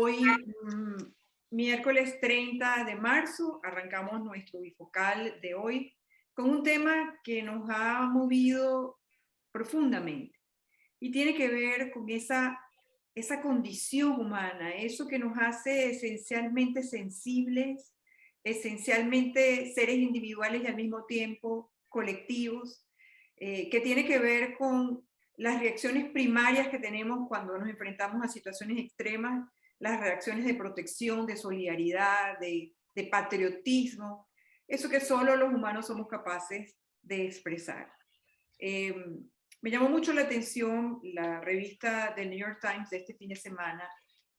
Hoy, miércoles 30 de marzo, arrancamos nuestro bifocal de hoy con un tema que nos ha movido profundamente y tiene que ver con esa condición humana, eso que nos hace esencialmente sensibles, esencialmente seres individuales y al mismo tiempo colectivos, que tiene que ver con las reacciones primarias que tenemos cuando nos enfrentamos a situaciones extremas, las reacciones de protección, de solidaridad, de patriotismo, eso que solo los humanos somos capaces de expresar. Me llamó mucho la atención la revista del New York Times de este fin de semana.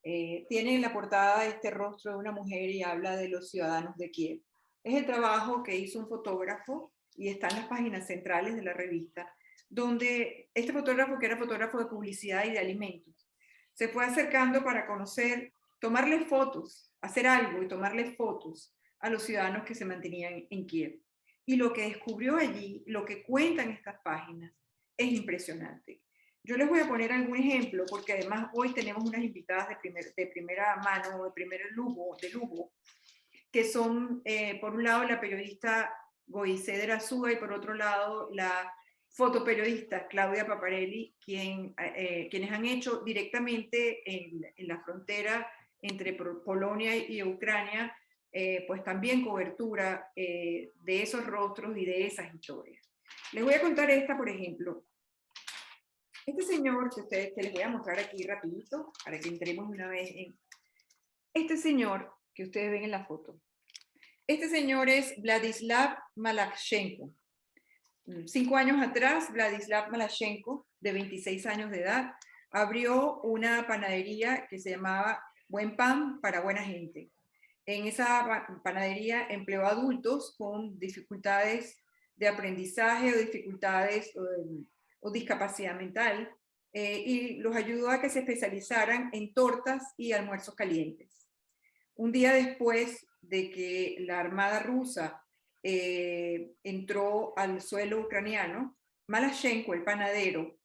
Tiene en la portada este rostro de una mujer y habla de los ciudadanos de Kiev. Es el trabajo que hizo un fotógrafo y está en las páginas centrales de la revista, donde este fotógrafo, que era fotógrafo de publicidad y de alimentos, se fue acercando para conocer, tomarle fotos, hacer algo y tomarle fotos a los ciudadanos que se mantenían en Kiev. Y lo que descubrió allí, lo que cuentan estas páginas, es impresionante. Yo les voy a poner algún ejemplo, porque además hoy tenemos unas invitadas de primera mano, de primer lujo, que son, por un lado, la periodista Goiceder Azúa y por otro lado, la fotoperiodista Claudia Paparelli, quienes han hecho directamente en la frontera entre Polonia y Ucrania, pues también cobertura de esos rostros y de esas historias. Les voy a contar esta, por ejemplo. Este señor que les voy a mostrar aquí rapidito, para que entremos una vez en... Este señor que ustedes ven en la foto. Este señor es Vladislav Malachenko. 5 años atrás, Vladislav Malachenko, de 26 años de edad, abrió una panadería que se llamaba Buen Pan para Buena Gente. En esa panadería empleó adultos con dificultades de aprendizaje o dificultades o discapacidad mental y los ayudó a que se especializaran en tortas y almuerzos calientes. Un día después de que la Armada rusa entró al suelo ucraniano, Malachenko, el panadero,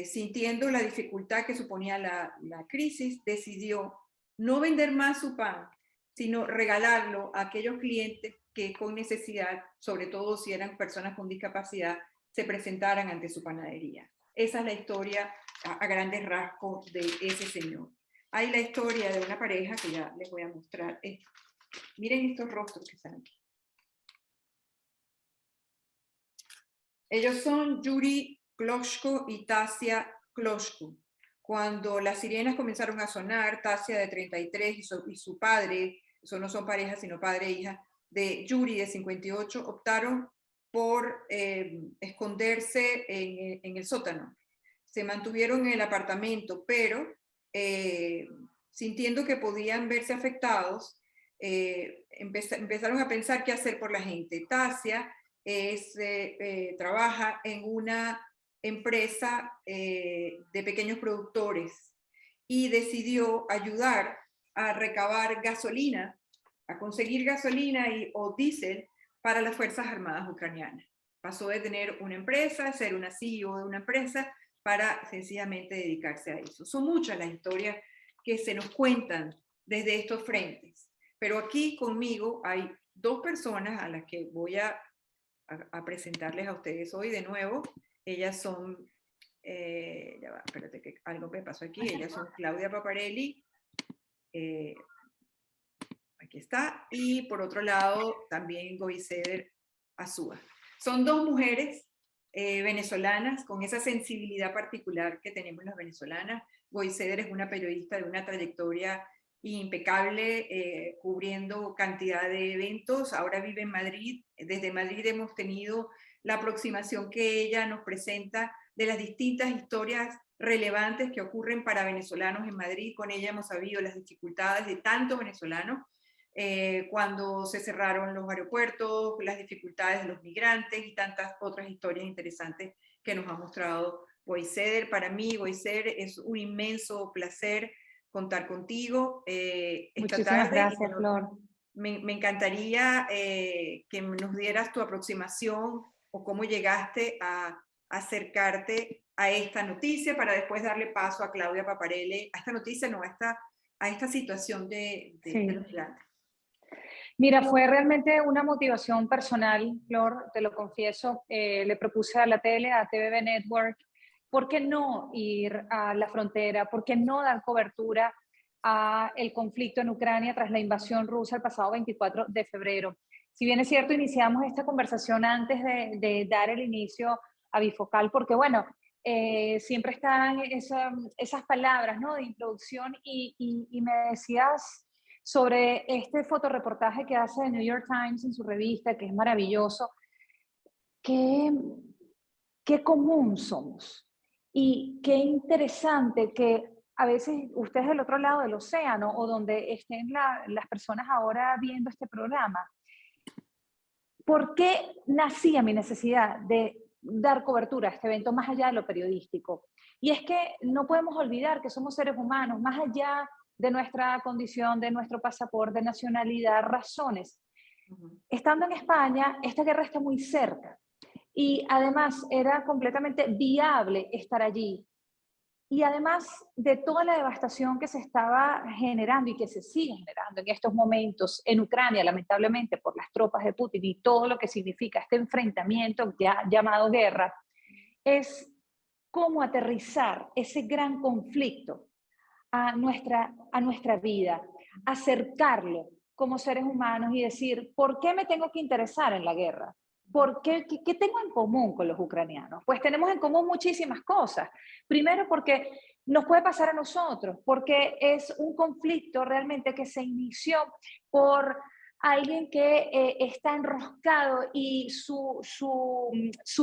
sintiendo la dificultad que suponía la crisis, decidió no vender más su pan, sino regalarlo a aquellos clientes que con necesidad, sobre todo si eran personas con discapacidad, se presentaran ante su panadería. Esa es la historia a grandes rasgos de ese señor. Hay la historia de una pareja que ya les voy a mostrar. Miren estos rostros que están aquí. Ellos son Yuri Kloshko y Tasia Kloshko. Cuando las sirenas comenzaron a sonar, Tasia de 33 y su padre, eso no son parejas sino padre e hija, de Yuri de 58, optaron por esconderse en el sótano. Se mantuvieron en el apartamento, pero sintiendo que podían verse afectados, empezaron a pensar qué hacer por la gente. Tasia trabaja en una empresa de pequeños productores y decidió ayudar a recabar gasolina, a conseguir gasolina o diésel para las Fuerzas Armadas ucranianas. Pasó de tener una empresa, ser una CEO de una empresa, para sencillamente dedicarse a eso. Son muchas las historias que se nos cuentan desde estos frentes, pero aquí conmigo hay dos personas a las que voy a presentarles a ustedes hoy de nuevo. Ellas son, ya va, espérate que algo me pasó aquí, ellas son Claudia Paparelli, aquí está, y por otro lado también Goiceder Azúa. Son dos mujeres venezolanas con esa sensibilidad particular que tenemos las venezolanas. Goiceder es una periodista de una trayectoria impecable, cubriendo cantidad de eventos. Ahora vive en Madrid. Desde Madrid hemos tenido la aproximación que ella nos presenta de las distintas historias relevantes que ocurren para venezolanos en Madrid. Con ella hemos sabido las dificultades de tantos venezolanos cuando se cerraron los aeropuertos, las dificultades de los migrantes y tantas otras historias interesantes que nos ha mostrado Goiceder. Para mí, Goiceder, es un inmenso placer contar contigo esta Muchísimas tarde. Gracias, Flor. Me encantaría que nos dieras tu aproximación o cómo llegaste a acercarte a esta noticia para después darle paso a Claudia Paparelli, a esta noticia, no, a esta a esta situación de Sí. los migrantes? Mira, fue realmente una motivación personal, Flor, te lo confieso. Le propuse a la tele, a TVB Network, ¿por qué no ir a la frontera? ¿Por qué no dar cobertura a el conflicto en Ucrania tras la invasión rusa el pasado 24 de febrero? Si bien es cierto, iniciamos esta conversación antes de dar el inicio a Bifocal, porque bueno, siempre están esas palabras, ¿no?, de introducción y me decías sobre este fotoreportaje que hace The New York Times en su revista, que es maravilloso. Qué, qué común somos y qué interesante que a veces ustedes del otro lado del océano o donde estén las personas ahora viendo este programa, ¿por qué nacía mi necesidad de dar cobertura a este evento más allá de lo periodístico? Y es que no podemos olvidar que somos seres humanos, más allá de nuestra condición, de nuestro pasaporte, de nacionalidad, razones. Estando en España, esta guerra está muy cerca y además era completamente viable estar allí. Y además de toda la devastación que se estaba generando y que se sigue generando en estos momentos en Ucrania, lamentablemente por las tropas de Putin y todo lo que significa este enfrentamiento ya llamado guerra, es cómo aterrizar ese gran conflicto a nuestra vida, acercarlo como seres humanos y decir, ¿por qué me tengo que interesar en la guerra? ¿Qué tengo en común con los ucranianos? Pues tenemos en común muchísimas cosas. Primero porque nos puede pasar a nosotros, porque es un conflicto realmente que se inició por alguien que está enroscado y su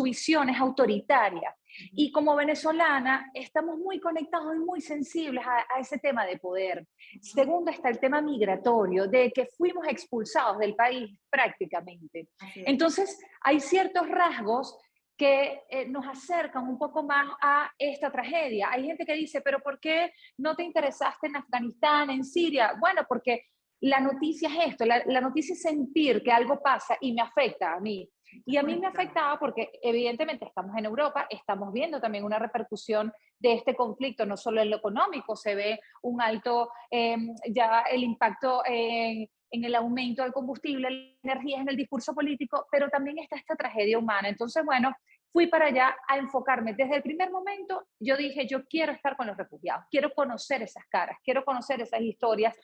visión es autoritaria. Y como venezolana, estamos muy conectados y muy sensibles a ese tema de poder. Segundo, está el tema migratorio, de que fuimos expulsados del país prácticamente. Entonces, hay ciertos rasgos que nos acercan un poco más a esta tragedia. Hay gente que dice, pero ¿por qué no te interesaste en Afganistán, en Siria? Bueno, porque la noticia es esto, la noticia es sentir que algo pasa y me afecta a mí. Y a mí me afectaba porque evidentemente estamos en Europa, estamos viendo también una repercusión de este conflicto, no solo en lo económico, se ve un alto, ya el impacto en el aumento del combustible, la energía, en el discurso político, pero también está esta tragedia humana. Entonces, bueno, fui para allá a enfocarme. Desde el primer momento yo dije, yo quiero estar con los refugiados, quiero conocer esas caras, quiero conocer esas historias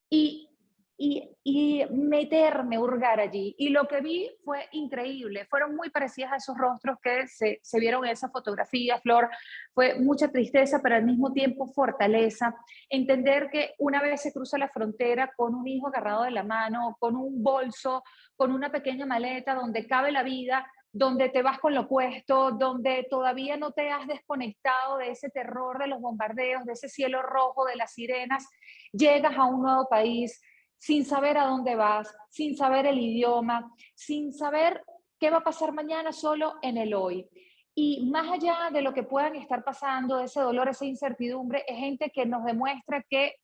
y, y meterme, hurgar allí. Y lo que vi fue increíble, fueron muy parecidas a esos rostros que se vieron en esa fotografía, Flor. Fue mucha tristeza, pero al mismo tiempo fortaleza. Entender que una vez se cruza la frontera con un hijo agarrado de la mano, con un bolso, con una pequeña maleta donde cabe la vida, donde te vas con lo opuesto, donde todavía no te has desconectado de ese terror de los bombardeos, de ese cielo rojo, de las sirenas, llegas a un nuevo país sin saber a dónde vas, sin saber el idioma, sin saber qué va a pasar mañana, solo en el hoy. Y más allá de lo que puedan estar pasando, de ese dolor, esa incertidumbre, es gente que nos demuestra que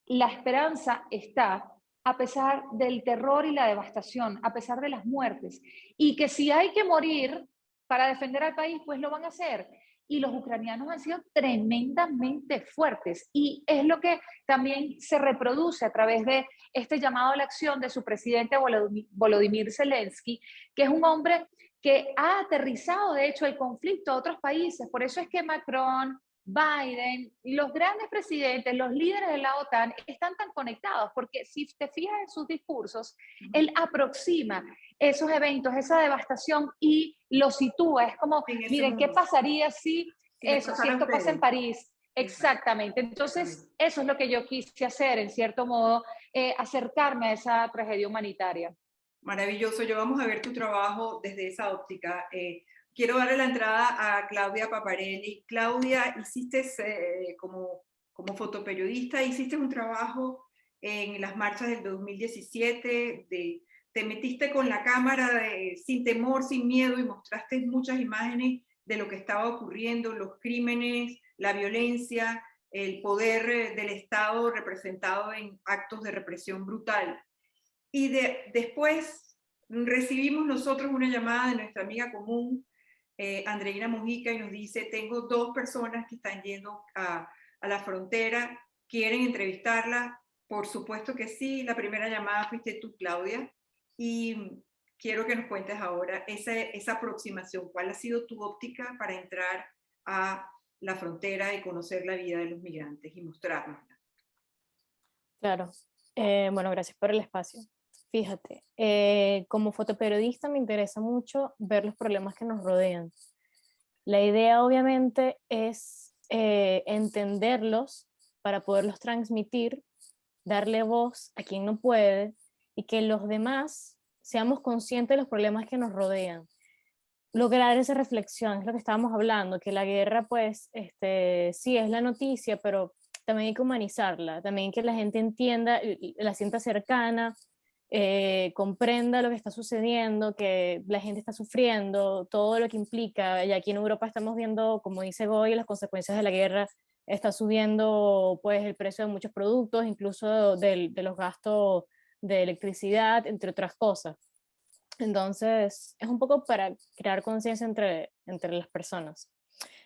la esperanza está a pesar del terror y la devastación, a pesar de las muertes, y que si hay que morir para defender al país, pues lo van a hacer. Y los ucranianos han sido tremendamente fuertes y es lo que también se reproduce a través de este llamado a la acción de su presidente Volodymyr Zelensky, que es un hombre que ha aterrizado de hecho el conflicto a otros países. Por eso es que Macron, Biden, los grandes presidentes, los líderes de la OTAN están tan conectados, porque si te fijas en sus discursos, él aproxima esos eventos, esa devastación y los sitúa. Es como, miren, ¿qué pasaría si eso, si esto pasa en París? Exactamente. Entonces, eso es lo que yo quise hacer, en cierto modo, acercarme a esa tragedia humanitaria. Maravilloso. Yo vamos a ver tu trabajo desde esa óptica. Quiero darle la entrada a Claudia Paparelli. Claudia, hiciste como fotoperiodista, hiciste un trabajo en las marchas del 2017, te metiste con la cámara sin temor, sin miedo y mostraste muchas imágenes de lo que estaba ocurriendo, los crímenes, la violencia, el poder del Estado representado en actos de represión brutal. Y después recibimos nosotros una llamada de nuestra amiga común, Andreina Mujica, y nos dice, tengo 2 personas que están yendo a la frontera quieren entrevistarla, por supuesto que sí. La primera llamada fuiste tú, Claudia, y quiero que nos cuentes ahora esa aproximación. ¿Cuál ha sido tu óptica para entrar a la frontera y conocer la vida de los migrantes y mostrarnos? Claro. Bueno, gracias por el espacio. Fíjate, como fotoperiodista me interesa mucho ver los problemas que nos rodean. La idea obviamente es entenderlos para poderlos transmitir, darle voz a quien no puede y que los demás seamos conscientes de los problemas que nos rodean. Lograr esa reflexión es lo que estábamos hablando, que la guerra pues sí es la noticia, pero también hay que humanizarla, también que la gente entienda, la sienta cercana, comprenda lo que está sucediendo, que la gente está sufriendo, todo lo que implica. Y aquí en Europa estamos viendo, como dice Goy, las consecuencias de la guerra. Está subiendo pues el precio de muchos productos, incluso de los gastos de electricidad, entre otras cosas. Entonces, es un poco para crear conciencia entre las personas.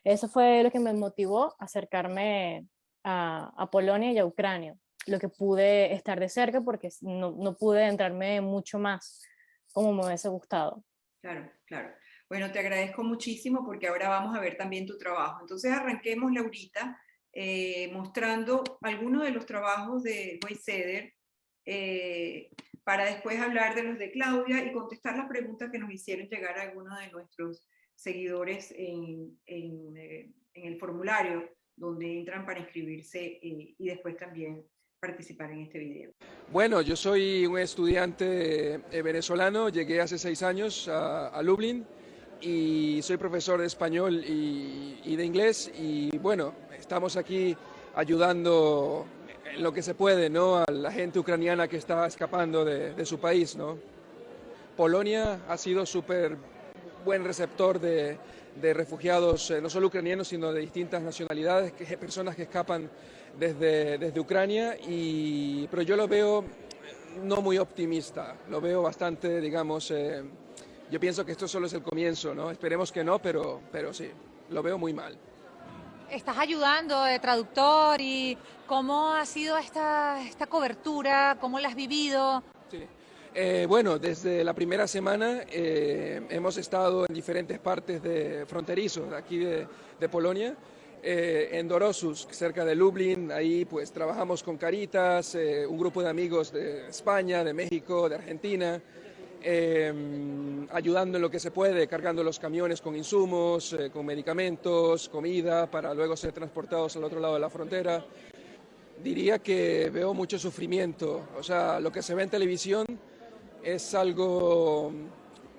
Eso fue lo que me motivó a acercarme a Polonia y a Ucrania, lo que pude estar de cerca porque no pude entrarme mucho más como me hubiese gustado. Claro, claro. Bueno, te agradezco muchísimo porque ahora vamos a ver también tu trabajo. Entonces arranquemos, Laurita, mostrando algunos de los trabajos de Goy Seder, para después hablar de los de Claudia y contestar las preguntas que nos hicieron llegar a algunos de nuestros seguidores en el formulario donde entran para inscribirse y después también participar en este video. Bueno, yo soy un estudiante venezolano, llegué hace 6 años a Lublin y soy profesor de español y de inglés y bueno, estamos aquí ayudando en lo que se puede, ¿no? A la gente ucraniana que está escapando de su país, ¿no? Polonia ha sido súper buen receptor de refugiados, no solo ucranianos, sino de distintas nacionalidades, personas que escapan desde Ucrania, pero yo lo veo no muy optimista, lo veo bastante, digamos, yo pienso que esto solo es el comienzo, ¿no? Esperemos que no, pero sí, lo veo muy mal. Estás ayudando de traductor y cómo ha sido esta cobertura, cómo la has vivido. Sí. Bueno, desde la primera semana hemos estado en diferentes partes fronterizos de aquí de Polonia, en Dorosus, cerca de Lublin. Ahí pues trabajamos con Caritas, un grupo de amigos de España, de México, de Argentina, ayudando en lo que se puede, cargando los camiones con insumos, con medicamentos, comida, para luego ser transportados al otro lado de la frontera. Diría que veo mucho sufrimiento, o sea, lo que se ve en televisión es algo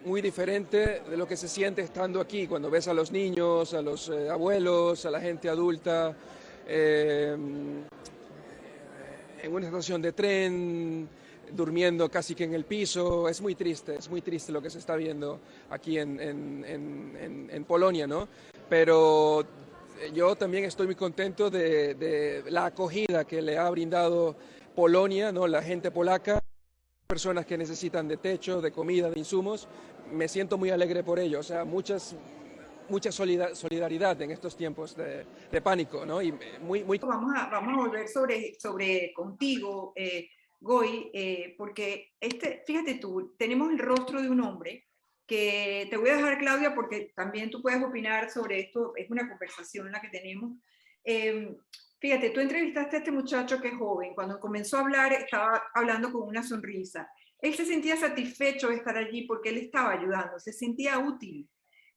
muy diferente de lo que se siente estando aquí, cuando ves a los niños, a los abuelos, a la gente adulta, en una estación de tren, durmiendo casi que en el piso. Es muy triste lo que se está viendo aquí en Polonia, ¿no? Pero yo también estoy muy contento de la acogida que le ha brindado Polonia, ¿no? La gente polaca, personas que necesitan de techo, de comida, de insumos. Me siento muy alegre por ello, o sea, mucha solidaridad en estos tiempos de pánico, ¿no? Y muy... Vamos a volver sobre contigo, Goy, porque fíjate tú, tenemos el rostro de un hombre que te voy a dejar, Claudia, porque también tú puedes opinar sobre esto, es una conversación la que tenemos. Fíjate, tú entrevistaste a este muchacho que es joven, cuando comenzó a hablar estaba hablando con una sonrisa. Él se sentía satisfecho de estar allí porque él estaba ayudando, se sentía útil.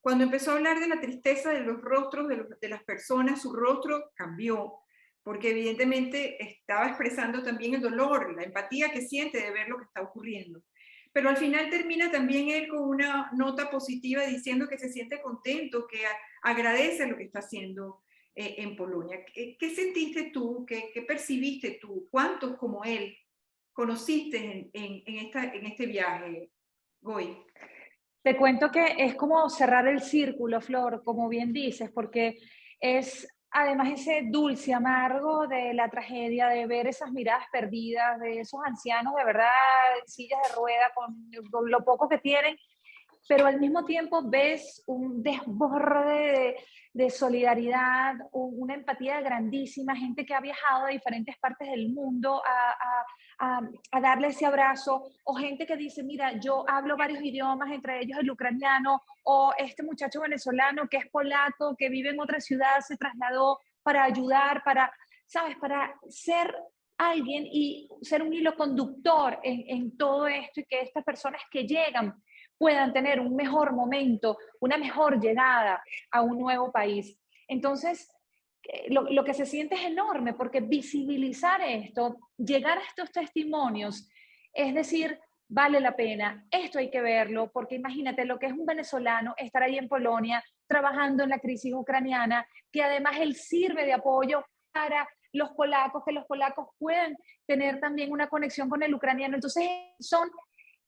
Cuando empezó a hablar de la tristeza de los rostros de las personas, su rostro cambió, porque evidentemente estaba expresando también el dolor, la empatía que siente de ver lo que está ocurriendo. Pero al final termina también él con una nota positiva diciendo que se siente contento, que agradece lo que está haciendo en Polonia. ¿Qué sentiste tú? ¿Qué percibiste tú? ¿Cuántos como él conociste en este viaje, Goy? Te cuento que es como cerrar el círculo, Flor, como bien dices, porque es además ese dulce amargo de la tragedia, de ver esas miradas perdidas, de esos ancianos de verdad en sillas de rueda con lo poco que tienen, pero al mismo tiempo ves un desborde de solidaridad, una empatía grandísima, gente que ha viajado a diferentes partes del mundo a darle ese abrazo, o gente que dice, mira, yo hablo varios idiomas, entre ellos el ucraniano, o este muchacho venezolano que es polaco, que vive en otra ciudad, se trasladó para ayudar, para, ¿sabes? Para ser alguien y ser un hilo conductor en todo esto, y que estas personas que llegan puedan tener un mejor momento, una mejor llegada a un nuevo país. Entonces, lo que se siente es enorme, porque visibilizar esto, llegar a estos testimonios, es decir, vale la pena, esto hay que verlo, porque imagínate lo que es un venezolano estar ahí en Polonia trabajando en la crisis ucraniana, que además él sirve de apoyo para los polacos, que los polacos puedan tener también una conexión con el ucraniano. Entonces son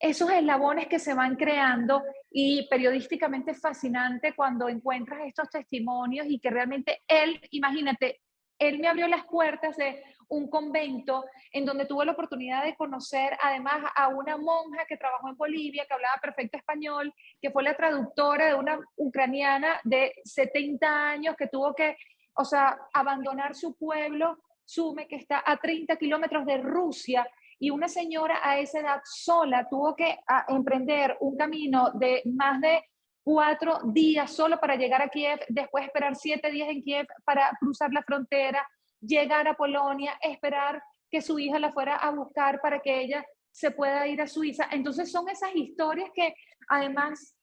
esos eslabones que se van creando, y periodísticamente es fascinante cuando encuentras estos testimonios y que realmente él, imagínate, él me abrió las puertas de un convento en donde tuve la oportunidad de conocer además a una monja que trabajó en Bolivia, que hablaba perfecto español, que fue la traductora de una ucraniana de 70 años que tuvo que, o sea, abandonar su pueblo, Sume, que está a 30 kilómetros de Rusia, y una señora a esa edad sola tuvo que emprender un camino de más de 4 días solo para llegar a Kiev, después esperar 7 días en Kiev para cruzar la frontera, llegar a Polonia, esperar que su hija la fuera a buscar para que ella se pueda ir a Suiza. Entonces son esas historias que además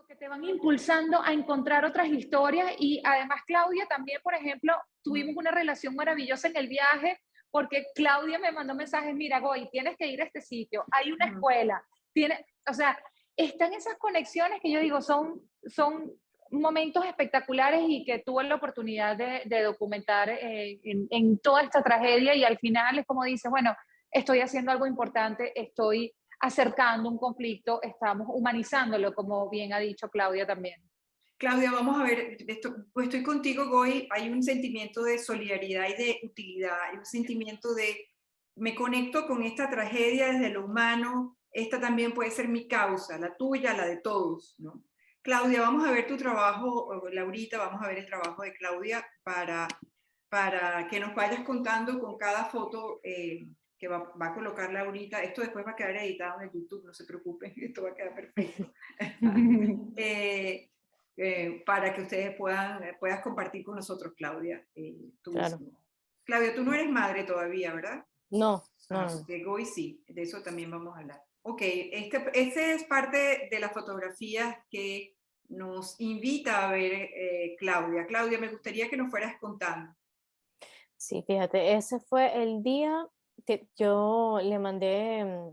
que te van impulsando a encontrar otras historias. Y además Claudia también, por ejemplo, tuvimos una relación maravillosa en el viaje, porque Claudia me mandó mensajes, mira, Goy, tienes que ir a este sitio, hay una escuela, o sea, están esas conexiones que yo digo, son momentos espectaculares, y que tuve la oportunidad de documentar en toda esta tragedia, y al final es como dices, bueno, estoy haciendo algo importante, estoy acercando un conflicto, estamos humanizándolo, como bien ha dicho Claudia también. Claudia, vamos a ver, pues estoy contigo, Goy, hay un sentimiento de solidaridad y de utilidad, hay un sentimiento de, me conecto con esta tragedia desde lo humano, esta también puede ser mi causa, la tuya, la de todos, ¿no? Claudia, vamos a ver tu trabajo, Laurita, vamos a ver el trabajo de Claudia para que nos vayas contando con cada foto que va a colocar Laurita. Esto después va a quedar editado en el YouTube, no se preocupen, esto va a quedar perfecto. Para que ustedes puedas compartir con nosotros, Claudia. Claro. Claudia, tú no eres madre todavía, ¿verdad? No, no. De Goy sí, de eso también vamos a hablar. Ok, este es parte de las fotografías que nos invita a ver Claudia. Claudia, me gustaría que nos fueras contando. Sí, fíjate, ese fue el día que yo le mandé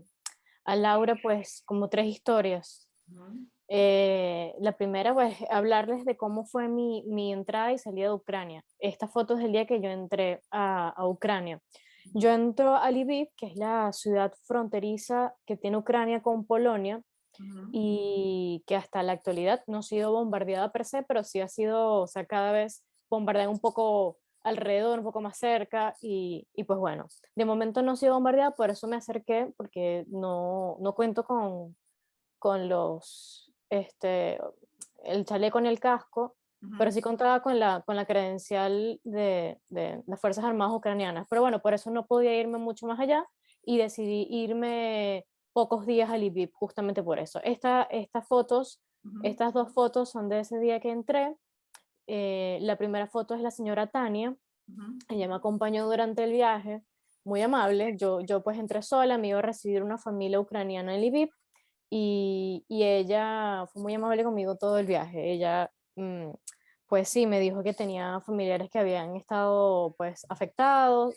a Laura pues como 3 historias. La primera, pues, hablarles de cómo fue mi entrada y salida de Ucrania. Esta foto es del día que yo entré a Ucrania. Yo entro a Lviv, que es la ciudad fronteriza que tiene Ucrania con Polonia, y que hasta la actualidad no ha sido bombardeada per se, pero sí ha sido, o sea, cada vez bombardean un poco alrededor, un poco más cerca, y pues bueno, de momento no ha sido bombardeada, por eso me acerqué, porque no cuento con el chaleco en el casco, pero sí contaba con la credencial de las Fuerzas Armadas ucranianas. Pero bueno, por eso no podía irme mucho más allá, y decidí irme pocos días a Lviv, justamente por eso. Estas 2 fotos son de ese día que entré. La primera foto es la señora Tania, ella me acompañó durante el viaje, muy amable. Yo pues entré sola, me iba a recibir una familia ucraniana en Lviv, y ella fue muy amable conmigo todo el viaje. Ella, pues sí, me dijo que tenía familiares que habían estado pues afectados.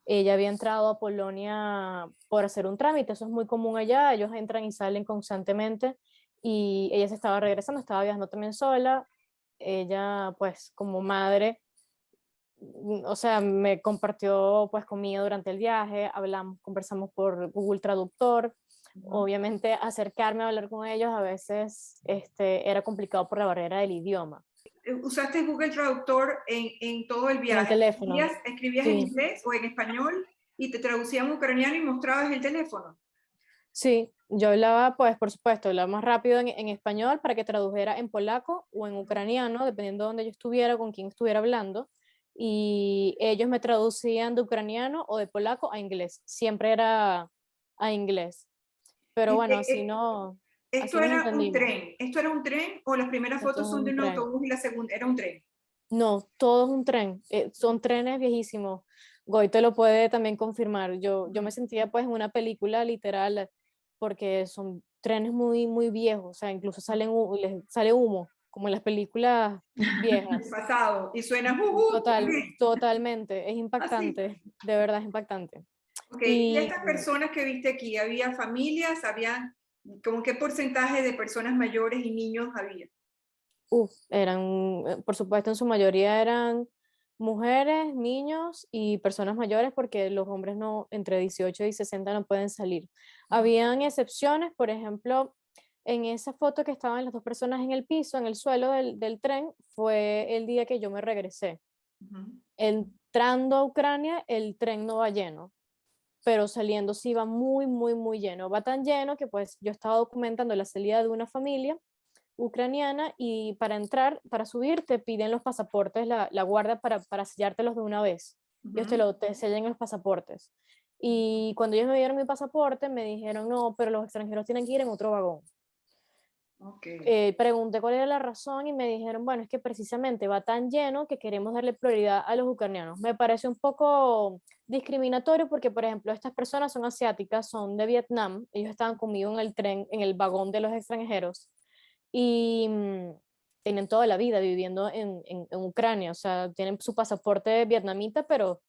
Ella había entrado a Polonia por hacer un trámite, eso es muy común allá, ellos entran y salen constantemente, y ella se estaba regresando, estaba viajando también sola. Ella pues como madre, o sea, me compartió pues comida durante el viaje, conversamos por Google Traductor. Obviamente acercarme a hablar con ellos a veces era complicado por la barrera del idioma. ¿Usaste Google Traductor en todo el viaje? En el teléfono. ¿Escribías Sí. en inglés o en español y te traducían ucraniano y mostrabas el teléfono? Sí, Yo hablaba, pues, por supuesto, hablaba más rápido en español para que tradujera en polaco o en ucraniano, dependiendo de donde yo estuviera, con quién estuviera hablando. Y ellos me traducían de ucraniano o de polaco a inglés. Siempre era a inglés. Pero Y, bueno, así ¿esto nos era un entendimos. tren? ¿Esto era un tren o las primeras Esto fotos es son de un un tren. autobús y la segunda era un tren? No, todo es un tren. Son trenes viejísimos. Goy te lo puede también confirmar. Yo me Ujú. sentía pues en una película literal porque son trenes muy, muy viejos. O sea, incluso les sale humo, como en las películas El viejas. pasado. Y suena Total, también. totalmente. Es Así. impactante. De verdad es impactante. Ok, y Y estas personas que viste aquí, ¿había familias? ¿Había como qué porcentaje de personas mayores y niños había? Por supuesto, en su mayoría eran mujeres, niños y personas mayores porque los hombres no, entre 18 y 60 no pueden salir. Ujú, Habían excepciones, por ejemplo, en esa foto que estaban las dos personas en el piso, en el suelo del tren, fue el día que yo me regresé. ujú. Entrando a Ucrania, el tren no va lleno, pero saliendo sí va muy, muy, muy lleno. Va tan lleno que pues yo estaba documentando la salida de una familia ucraniana y para entrar, para subir, te piden los pasaportes, la guardia para sellártelos de una vez. Ellos Ujú. te sellan los pasaportes. Y cuando ellos me dieron mi pasaporte, me dijeron, no, pero los extranjeros tienen que ir en otro vagón. Ok. Pregunté cuál era la razón y me dijeron, bueno, es que precisamente va tan lleno que queremos darle prioridad a los ucranianos. Me parece un poco discriminatorio porque, por ejemplo, estas personas son asiáticas, son de Vietnam, ellos estaban conmigo en el tren, en el vagón de los extranjeros y tienen toda la vida viviendo en Ucrania, o sea, tienen su pasaporte vietnamita, pero,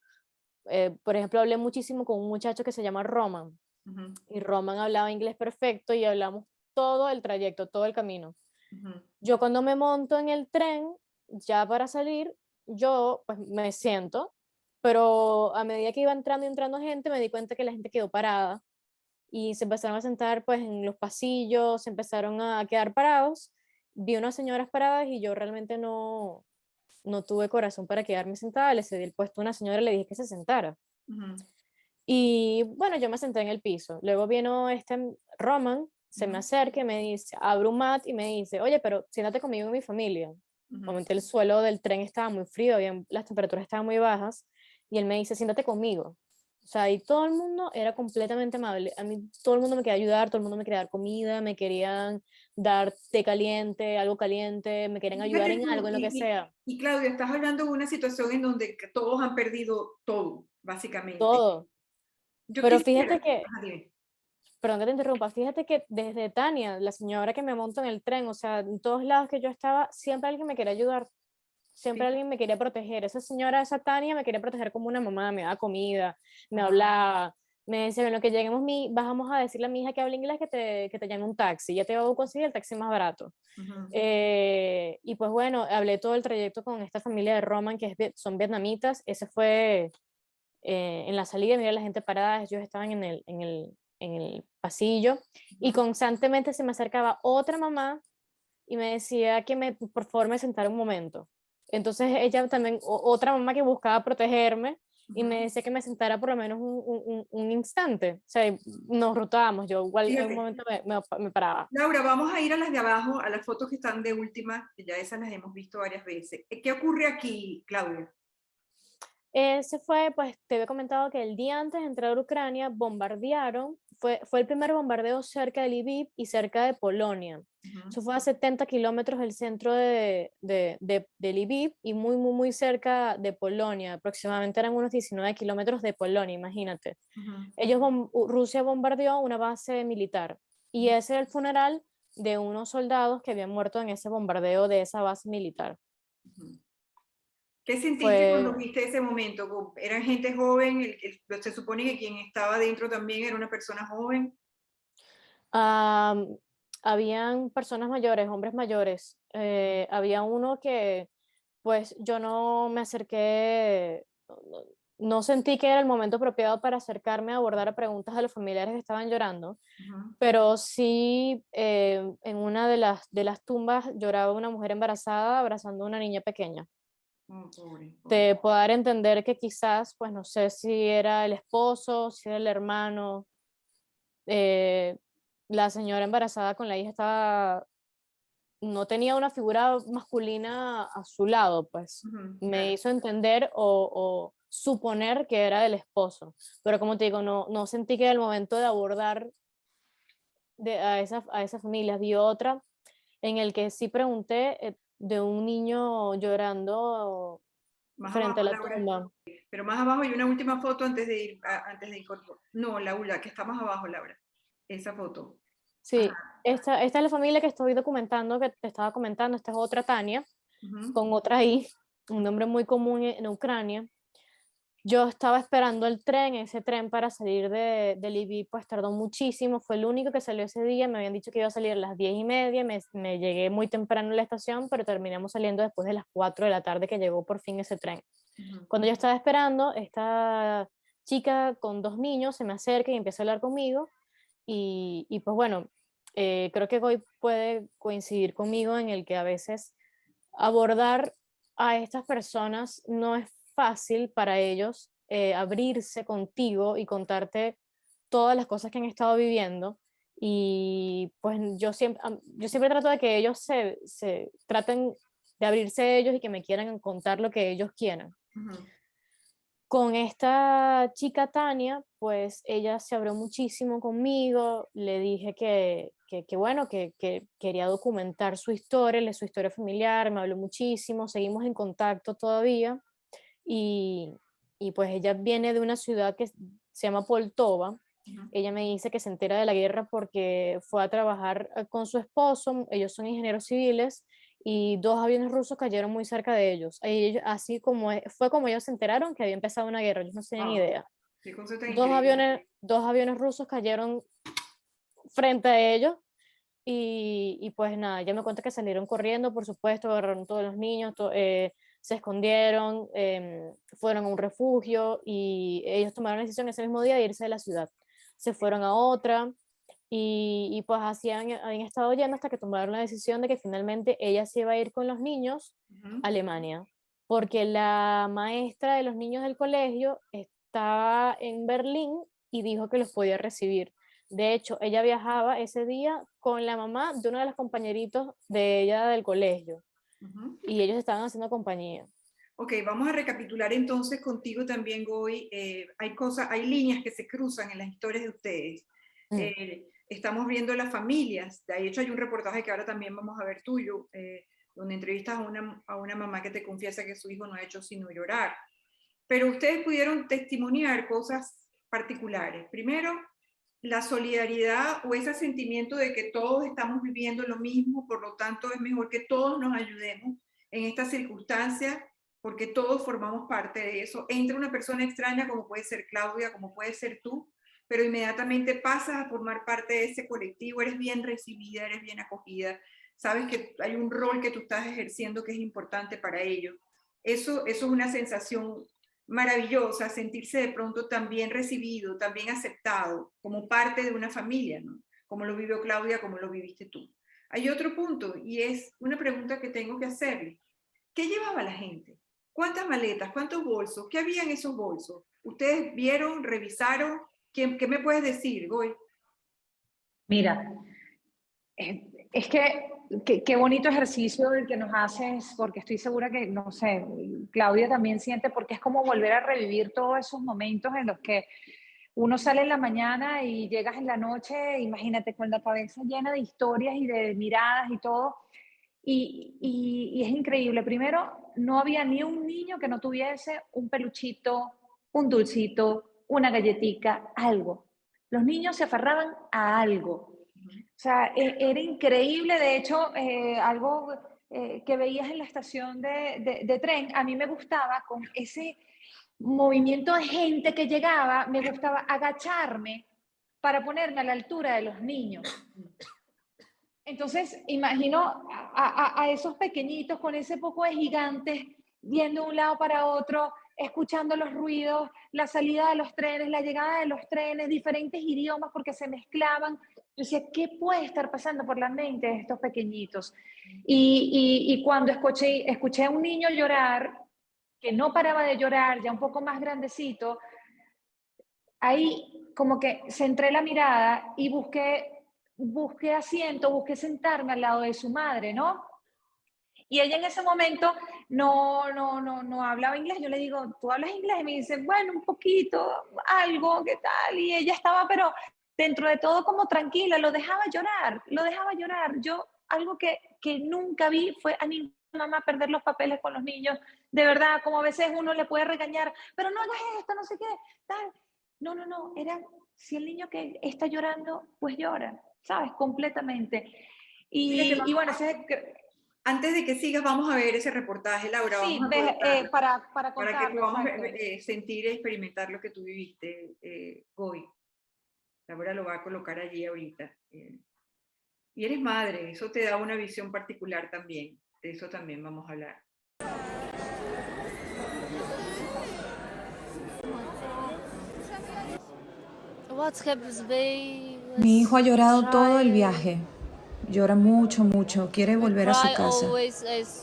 por ejemplo, hablé muchísimo con un muchacho que se llama Roman, Ujú, y Roman hablaba inglés perfecto y hablamos todo el trayecto, todo el camino. ujú. Yo cuando me monto en el tren, ya para salir, yo pues me siento, pero a medida que iba entrando y entrando gente, me di cuenta que la gente quedó parada y se empezaron a sentar pues en los pasillos, se empezaron a quedar parados. Vi unas señoras paradas y yo realmente no tuve corazón para quedarme sentada, le cedí el puesto a una señora y le dije que se sentara. Ujú, Y bueno, yo me senté en el piso. Luego vino Roman, se me ujú, acerca y me dice, abre un mat y me dice, oye, pero siéntate conmigo en mi familia. ujú. Obviamente el suelo del tren estaba muy frío, las temperaturas estaban muy bajas, y él me dice, siéntate conmigo. O sea, y todo el mundo era completamente amable. A mí todo el mundo me quería ayudar, todo el mundo me quería dar comida, me querían dar té caliente, algo caliente, me querían ayudar Fíjate en tú, algo, en lo que sea. y Claudia, estás hablando de una situación en donde que todos han perdido todo, básicamente. Todo. Yo Pero fíjate quisiera, que ajá, dime. Perdón que te interrumpa, fíjate que desde Tania, la señora que me montó en el tren, o sea, en todos lados que yo estaba, siempre alguien me quería ayudar, siempre Fí- alguien me quería proteger. Esa señora, esa Tania, me quería proteger como una mamá, me daba comida, me ajá, hablaba, me decía, en lo que lleguemos, bajamos a decirle a mi hija que habla inglés que te llame un taxi, ya te voy a conseguir el taxi más barato. ujú, Y pues bueno, hablé todo el trayecto con esta familia de Roman, son vietnamitas, ese fue en la salida, mira la gente parada, ellos estaban en el pasillo y ujú. constantemente se me acercaba otra mamá y me decía que por favor me sentara un momento. Entonces ella también, otra mamá que buscaba protegerme y me Ujú. decía que me sentara por lo menos un instante. O sea, nos rotábamos, yo igual en un Fíjate, momento me paraba. Laura, vamos a ir a las de abajo, a las fotos que están de última, que ya esas las hemos visto varias veces. ¿Qué ocurre aquí, Claudia? Ese fue, pues te había comentado que el día antes de entrar a Ucrania bombardearon, fue el primer bombardeo cerca de Lviv y cerca de Polonia. Ujú, Eso fue a 70 kilómetros del centro de Lviv y muy, muy, muy cerca de Polonia. Aproximadamente eran unos 19 kilómetros de Polonia, imagínate. ujú, Rusia bombardeó una base militar y ujú, ese era el funeral de unos soldados que habían muerto en ese bombardeo de esa base militar. ujú. ¿Qué sentiste cuando Fue viste ese momento? ¿Eran gente joven? Se supone que quien estaba dentro también era una persona joven. Am, Habían personas mayores, hombres mayores. Había uno que, pues, yo no me acerqué, no sentí que era el momento apropiado para acercarme a abordar a preguntas de los familiares que estaban llorando, Ujú. pero sí en una de las tumbas lloraba una mujer embarazada abrazando a una niña pequeña. Oh, pobre, pobre. Te puedo dar a entender que quizás, pues, no sé si era el esposo, si era el hermano. eh, la señora embarazada con la hija no tenía una figura masculina a su lado, pues me hizo entender o suponer que era del esposo, pero como te digo, no sentí que era el momento de abordar a esa familia. Vi otra en el que sí pregunté de un niño llorando Más frente a abajo, la Laura. tumba. Pero más abajo hay una última foto antes de ir, no, Laura, que está más abajo, Laura. Esa foto. Sí, Ajá. esta es la familia que estoy documentando, que te estaba comentando. Esta es otra Tania, con otra I, un nombre muy común en Ucrania. Yo estaba esperando el tren, ese tren para salir de Lviv, pues tardó muchísimo, fue el único que salió ese día, me habían dicho que iba a salir a las 10:30, me llegué muy temprano a la estación, pero terminamos saliendo después de las 4 de la tarde que llegó por fin ese tren. Cuando yo estaba esperando, esta chica con 2 niños se me acerca y empieza a hablar conmigo, y pues bueno, creo que Goy puede coincidir conmigo en el que a veces abordar a estas personas no es fácil para ellos, abrirse contigo y contarte todas las cosas que han estado viviendo. Y pues yo siempre trato de que ellos se traten de abrirse ellos y que me quieran contar lo que ellos quieran. Con esta chica Tania, pues ella se abrió muchísimo conmigo, le dije que bueno, que quería documentar su historia familiar, me habló muchísimo, seguimos en contacto todavía, y, y pues ella viene de una ciudad que se llama Poltova. Ella me dice que se entera de la guerra porque fue a trabajar con su esposo, ellos son ingenieros civiles, y 2 aviones rusos cayeron muy cerca de ellos. Así como fue como ellos se enteraron que había empezado una guerra, ellos no tenían idea. Qué cosa tan Dos increíble. aviones rusos cayeron frente a ellos, y pues nada, ya me cuenta que salieron corriendo, por supuesto, agarraron todos los niños, se escondieron, fueron a un refugio, y ellos tomaron la decisión ese mismo día de irse de la ciudad. Se fueron a otra, y pues así habían estado yendo hasta que tomaron la decisión de que finalmente ella se iba a ir con los niños a Alemania, porque la maestra de los niños del colegio estaba en Berlín y dijo que los podía recibir. De hecho, ella viajaba ese día con la mamá de uno de los compañeritos de ella del colegio, y ellos estaban haciendo compañía. Ok, vamos a recapitular entonces contigo también, Goy. Hay líneas que se cruzan en las historias de ustedes. Estamos viendo las familias. De hecho, hay un reportaje que ahora también vamos a ver tuyo, donde entrevistas a una mamá que te confiesa que su hijo no ha hecho sino llorar. Pero ustedes pudieron testimoniar cosas particulares. Primero, la solidaridad o ese sentimiento de que todos estamos viviendo lo mismo, por lo tanto es mejor que todos nos ayudemos en estas circunstancias, porque todos formamos parte de eso. Entra una persona extraña como puede ser Claudia, como puede ser tú, pero inmediatamente pasas a formar parte de ese colectivo, eres bien recibida, eres bien acogida, sabes que hay un rol que tú estás ejerciendo que es importante para ellos. Eso es una sensación maravillosa, sentirse de pronto también recibido, también aceptado, como parte de una familia, ¿no? Como lo vivió Claudia, como lo viviste tú. Hay otro punto, y es una pregunta que tengo que hacerle. ¿Qué llevaba la gente? ¿Cuántas maletas? ¿Cuántos bolsos? ¿Qué había en esos bolsos? ¿Ustedes vieron, revisaron? ¿Qué me puedes decir, Goy? Mira, es que qué bonito ejercicio el que nos haces, porque estoy segura que, no sé, Claudia también siente, porque es como volver a revivir todos esos momentos en los que uno sale en la mañana y llegas en la noche, imagínate, con la cabeza llena de historias y de miradas y todo. Y es increíble. Primero, no había ni un niño que no tuviese un peluchito, un dulcito, una galletica, algo. Los niños se aferraban a algo. O sea, era increíble. De hecho, algo que veías en la estación de tren, a mí me gustaba con ese movimiento de gente que llegaba, me gustaba agacharme para ponerme a la altura de los niños. Entonces, imagino a esos pequeñitos con ese poco de gigantes viendo de un lado para otro, escuchando los ruidos, la salida de los trenes, la llegada de los trenes, diferentes idiomas porque se mezclaban. Yo decía, ¿qué puede estar pasando por la mente de estos pequeñitos? Y cuando escuché a un niño llorar, que no paraba de llorar, ya un poco más grandecito, ahí como que centré la mirada y busqué busqué asiento, busqué sentarme al lado de su madre, ¿no? Y ella en ese momento no hablaba inglés. Yo le digo, ¿tú hablas inglés? Y me dice, bueno, un poquito, algo, ¿qué tal? Y ella estaba, pero dentro de todo como tranquila, lo dejaba llorar, lo dejaba llorar. Yo, algo que nunca vi fue a ninguna mamá perder los papeles con los niños. De verdad, como a veces uno le puede regañar, pero no hagas esto, no sé qué, tal. No, era, si el niño que está llorando, pues llora, ¿sabes? Completamente. Fíjate, Y bueno, antes de que sigas, vamos a ver ese reportaje, Laura, vamos sí, a colocarlo para para que contarlo, podamos exacto. sentir y experimentar lo que tú viviste hoy. Laura lo va a colocar allí ahorita. Y eres madre, eso te da una visión particular también. De eso también vamos a hablar. Mi hijo ha llorado todo el viaje. Llora mucho, mucho. Quiere volver a su casa.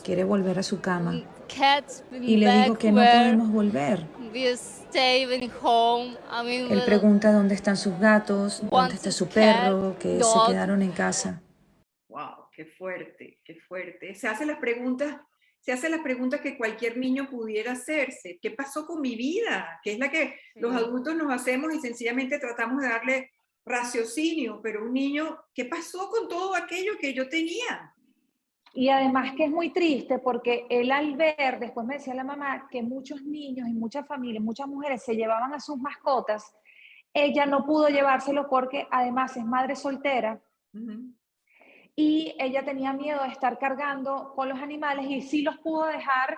Quiere volver a su cama. Y le digo que no podemos volver. Él pregunta dónde están sus gatos, dónde está su perro, que se quedaron en casa. Wow, qué fuerte, qué fuerte. Se hace las preguntas que cualquier niño pudiera hacerse. ¿Qué pasó con mi vida? Que es la que los adultos nos hacemos y sencillamente tratamos de darle raciocinio, pero un niño, ¿qué pasó con todo aquello que yo tenía? Y además que es muy triste porque él al ver, después me decía la mamá, que muchos niños y muchas familias, muchas mujeres se llevaban a sus mascotas, ella no pudo llevárselo porque además es madre soltera. Y ella tenía miedo de estar cargando con los animales y sí los pudo dejar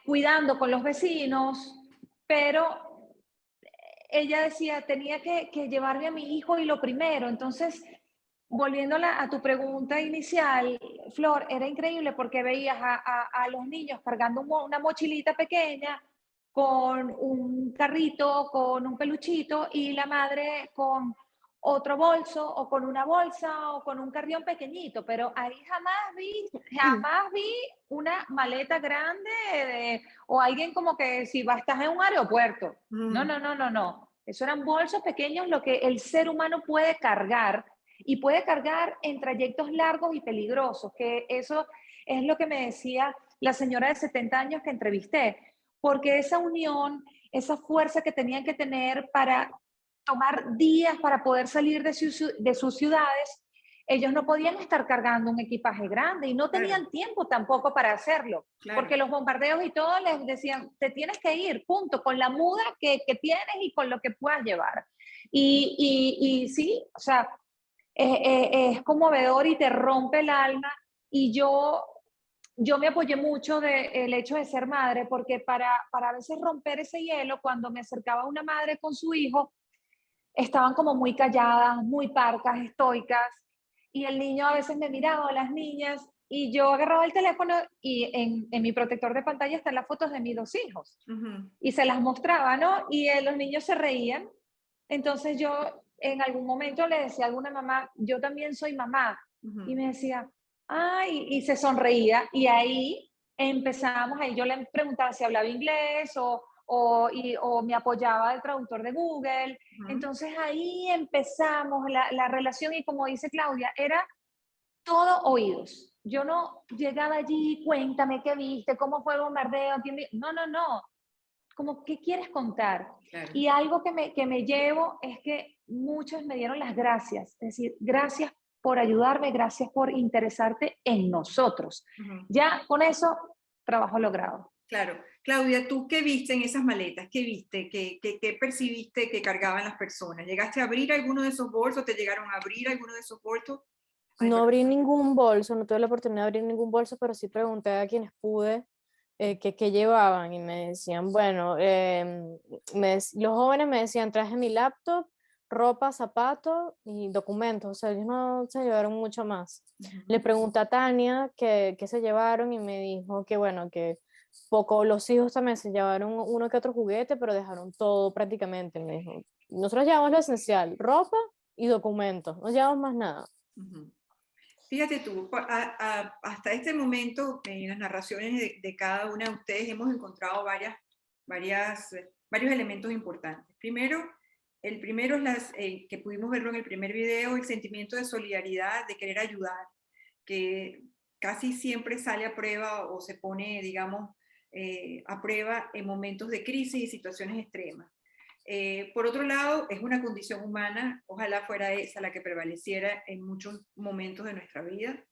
cuidando con los vecinos, pero ella decía, tenía que llevarme a mi hijo y lo primero. Entonces, volviendo a tu pregunta inicial, Flor, era increíble porque veías a los niños cargando una mochilita pequeña con un carrito, con un peluchito y la madre con otro bolso o con una bolsa o con un carrión pequeñito, pero ahí jamás vi una maleta grande o alguien como que si estás en un aeropuerto. No. Eso eran bolsos pequeños, lo que el ser humano puede cargar y puede cargar en trayectos largos y peligrosos, que eso es lo que me decía la señora de 70 años que entrevisté, porque esa unión, esa fuerza que tenían que tener para tomar días para poder salir de sus ciudades, ellos no podían estar cargando un equipaje grande y no tenían tiempo tampoco para hacerlo, porque los bombardeos y todo les decían, te tienes que ir, punto, con la muda que tienes y con lo que puedas llevar. Y sí, o sea, es conmovedor y te rompe el alma. Y yo me apoyé mucho del hecho de ser madre, porque para a veces romper ese hielo, cuando me acercaba una madre con su hijo, estaban como muy calladas, muy parcas, estoicas, y el niño a veces me miraba, o las niñas, y yo agarraba el teléfono y en mi protector de pantalla están las fotos de mis dos hijos, y se las mostraba, ¿no? Y los niños se reían. Entonces yo en algún momento le decía a alguna mamá, yo también soy mamá, y me decía, ay, y se sonreía, y ahí empezamos, ahí yo le preguntaba si hablaba inglés o me apoyaba el traductor de Google. Entonces ahí empezamos la relación y como dice Claudia, era todo oídos. Yo no llegaba allí, cuéntame qué viste, cómo fue el bombardeo, no. Como, ¿qué quieres contar? Claro. Y algo que me llevo es que muchos me dieron las gracias, es decir, gracias por ayudarme, gracias por interesarte en nosotros. Ya con eso, trabajo logrado. Claro. Claudia, ¿tú qué viste en esas maletas? ¿Qué viste? ¿Qué percibiste que cargaban las personas? ¿Llegaste a abrir alguno de esos bolsos? ¿Te llegaron a abrir alguno de esos bolsos? No abrí ningún bolso, no tuve la oportunidad de abrir ningún bolso, pero sí pregunté a quienes pude qué llevaban y me decían, bueno, los jóvenes me decían, traje mi laptop, ropa, zapatos y documentos, o sea, ellos no se llevaron mucho más. Le pregunté a Tania qué se llevaron y me dijo que bueno, que poco, los hijos también se llevaron uno que otro juguete, pero dejaron todo prácticamente, me dijo. Nosotros llevamos lo esencial, ropa y documentos, no llevamos más nada. Fíjate tú, hasta este momento en las narraciones de cada una de ustedes hemos encontrado varios elementos importantes. Primero, El primero es que pudimos verlo en el primer video, el sentimiento de solidaridad, de querer ayudar, que casi siempre sale a prueba o se pone, digamos, a prueba en momentos de crisis y situaciones extremas. Por otro lado, es una condición humana, ojalá fuera esa la que prevaleciera en muchos momentos de nuestra vida.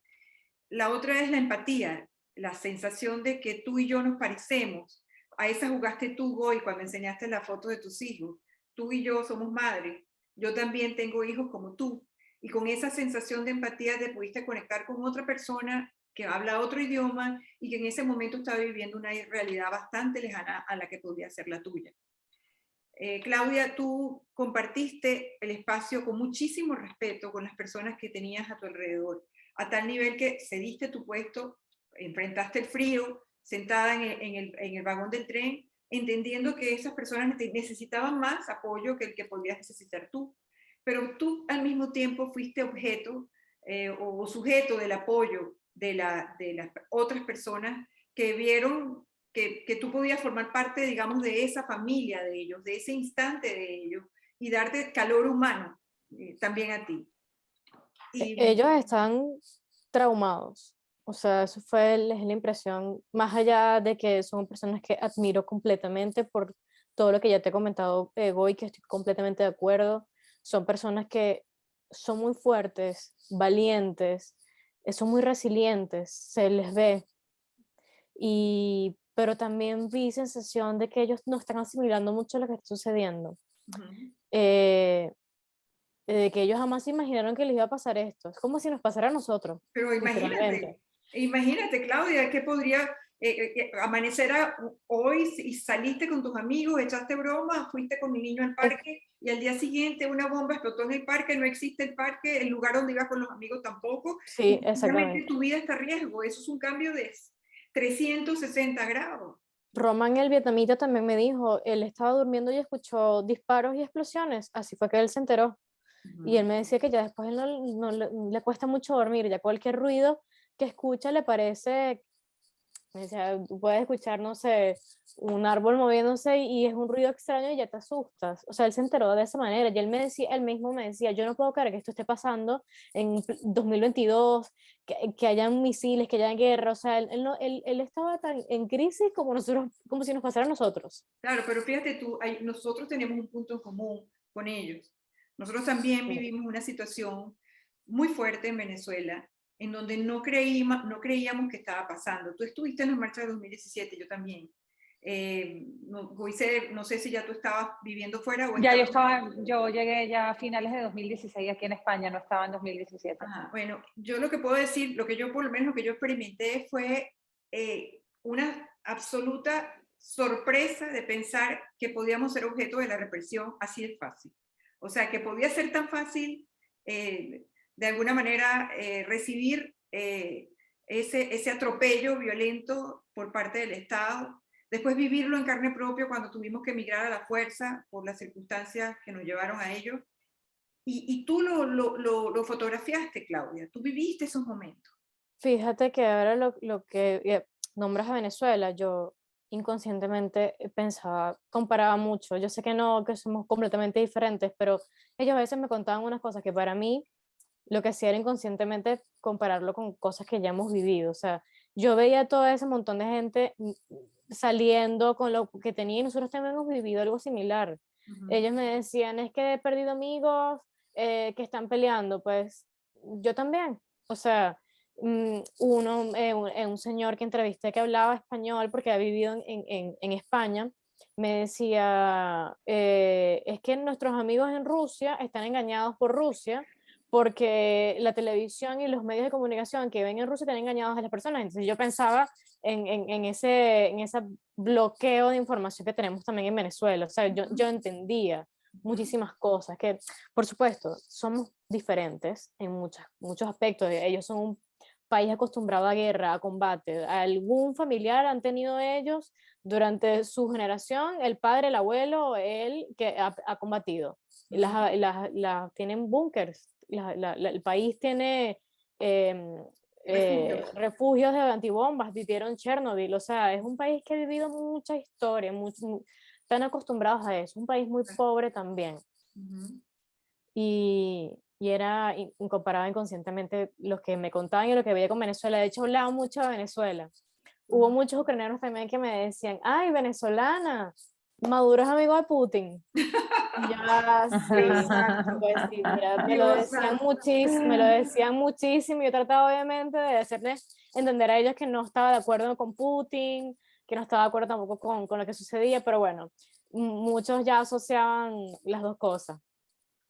La otra es la empatía, la sensación de que tú y yo nos parecemos. A esa jugaste tú, Goy, cuando enseñaste la foto de tus hijos. Tú y yo somos madres. Yo también tengo hijos como tú. Y con esa sensación de empatía te pudiste conectar con otra persona que habla otro idioma y que en ese momento estaba viviendo una realidad bastante lejana a la que podría ser la tuya. Claudia, tú compartiste el espacio con muchísimo respeto con las personas que tenías a tu alrededor, a tal nivel que cediste tu puesto, enfrentaste el frío, sentada en el vagón del tren, entendiendo que esas personas necesitaban más apoyo que el que podías necesitar tú. Pero tú al mismo tiempo fuiste objeto o sujeto del apoyo de las otras personas que vieron que tú podías formar parte, digamos, de esa familia de ellos, de ese instante de ellos, y darte calor humano también a ti. Ellos están traumados, o sea, eso fue es la impresión, más allá de que son personas que admiro completamente por todo lo que ya te he comentado, Goy, que estoy completamente de acuerdo. Son personas que son muy fuertes, valientes, son muy resilientes, se les ve, pero también vi sensación de que ellos no están asimilando mucho lo que está sucediendo. De que ellos jamás se imaginaron que les iba a pasar esto. Es como si nos pasara a nosotros. Pero imagínate, Claudia, que podría amanecer hoy y saliste con tus amigos, echaste broma, fuiste con mi niño al parque y al día siguiente una bomba explotó en el parque, no existe el parque, el lugar donde ibas con los amigos tampoco. Sí, exactamente. Tu vida está a riesgo, eso es un cambio de 360 grados. Román, el vietnamita, también me dijo, él estaba durmiendo y escuchó disparos y explosiones, así fue que él se enteró. Y él me decía que ya después él no le cuesta mucho dormir, ya cualquier ruido que escucha le parece, me decía, puedes escuchar, no sé, un árbol moviéndose y es un ruido extraño y ya te asustas. O sea, él se enteró de esa manera y él mismo me decía, yo no puedo creer que esto esté pasando en 2022, que hayan misiles, que haya guerra. O sea, él estaba tan en crisis como nosotros, como si nos pasara a nosotros. Claro, pero fíjate tú, nosotros tenemos un punto en común con ellos. Nosotros también vivimos una situación muy fuerte en Venezuela, en donde no creíamos que estaba pasando. Tú estuviste en la marcha de 2017, yo también. No sé si ya tú estabas viviendo fuera o ya yo llegué ya a finales de 2016 aquí en España, no estaba en 2017. Bueno, yo lo que puedo decir, lo que yo por lo menos lo que yo experimenté fue una absoluta sorpresa de pensar que podíamos ser objeto de la represión así de fácil. O sea, que podía ser tan fácil, de alguna manera, recibir ese atropello violento por parte del Estado, después vivirlo en carne propia cuando tuvimos que emigrar a la fuerza por las circunstancias que nos llevaron a ello. Y tú lo fotografiaste, Claudia, tú viviste esos momentos. Fíjate que ahora lo que nombras a Venezuela, yo inconscientemente pensaba, comparaba mucho. Yo sé que no, que somos completamente diferentes, pero ellos a veces me contaban unas cosas que para mí lo que hacía era inconscientemente compararlo con cosas que ya hemos vivido. O sea, yo veía todo ese montón de gente saliendo con lo que tenía y nosotros también hemos vivido algo similar. Ellos me decían, es que he perdido amigos que están peleando, pues yo también. O sea, un señor que entrevisté que hablaba español porque ha vivido en España, me decía, es que nuestros amigos en Rusia están engañados por Rusia porque la televisión y los medios de comunicación que ven en Rusia están engañados a las personas. Entonces yo pensaba en ese bloqueo de información que tenemos también en Venezuela. O sea, yo entendía muchísimas cosas que, por supuesto, somos diferentes en muchos aspectos. Ellos son un país acostumbrado a guerra, a combate. ¿Algún familiar han tenido ellos durante su generación? El padre, el abuelo, él que ha combatido. Tienen búnkers. El país tiene refugios de antibombas, vivieron Chernobyl. O sea, es un país que ha vivido mucha historia, están acostumbrados a eso. Un país muy pobre también. Y era incomparable inconscientemente lo que me contaban y lo que veía con Venezuela. De hecho, hablaba mucho de Venezuela. Hubo muchos ucranianos también que me decían, ay, venezolana, Maduro es amigo de Putin. Ya, sí, pues sí, mira, me lo decían muchísimo. Yo trataba obviamente de hacerles entender a ellos que no estaba de acuerdo con Putin, que no estaba de acuerdo tampoco con lo que sucedía, pero bueno, muchos ya asociaban las dos cosas.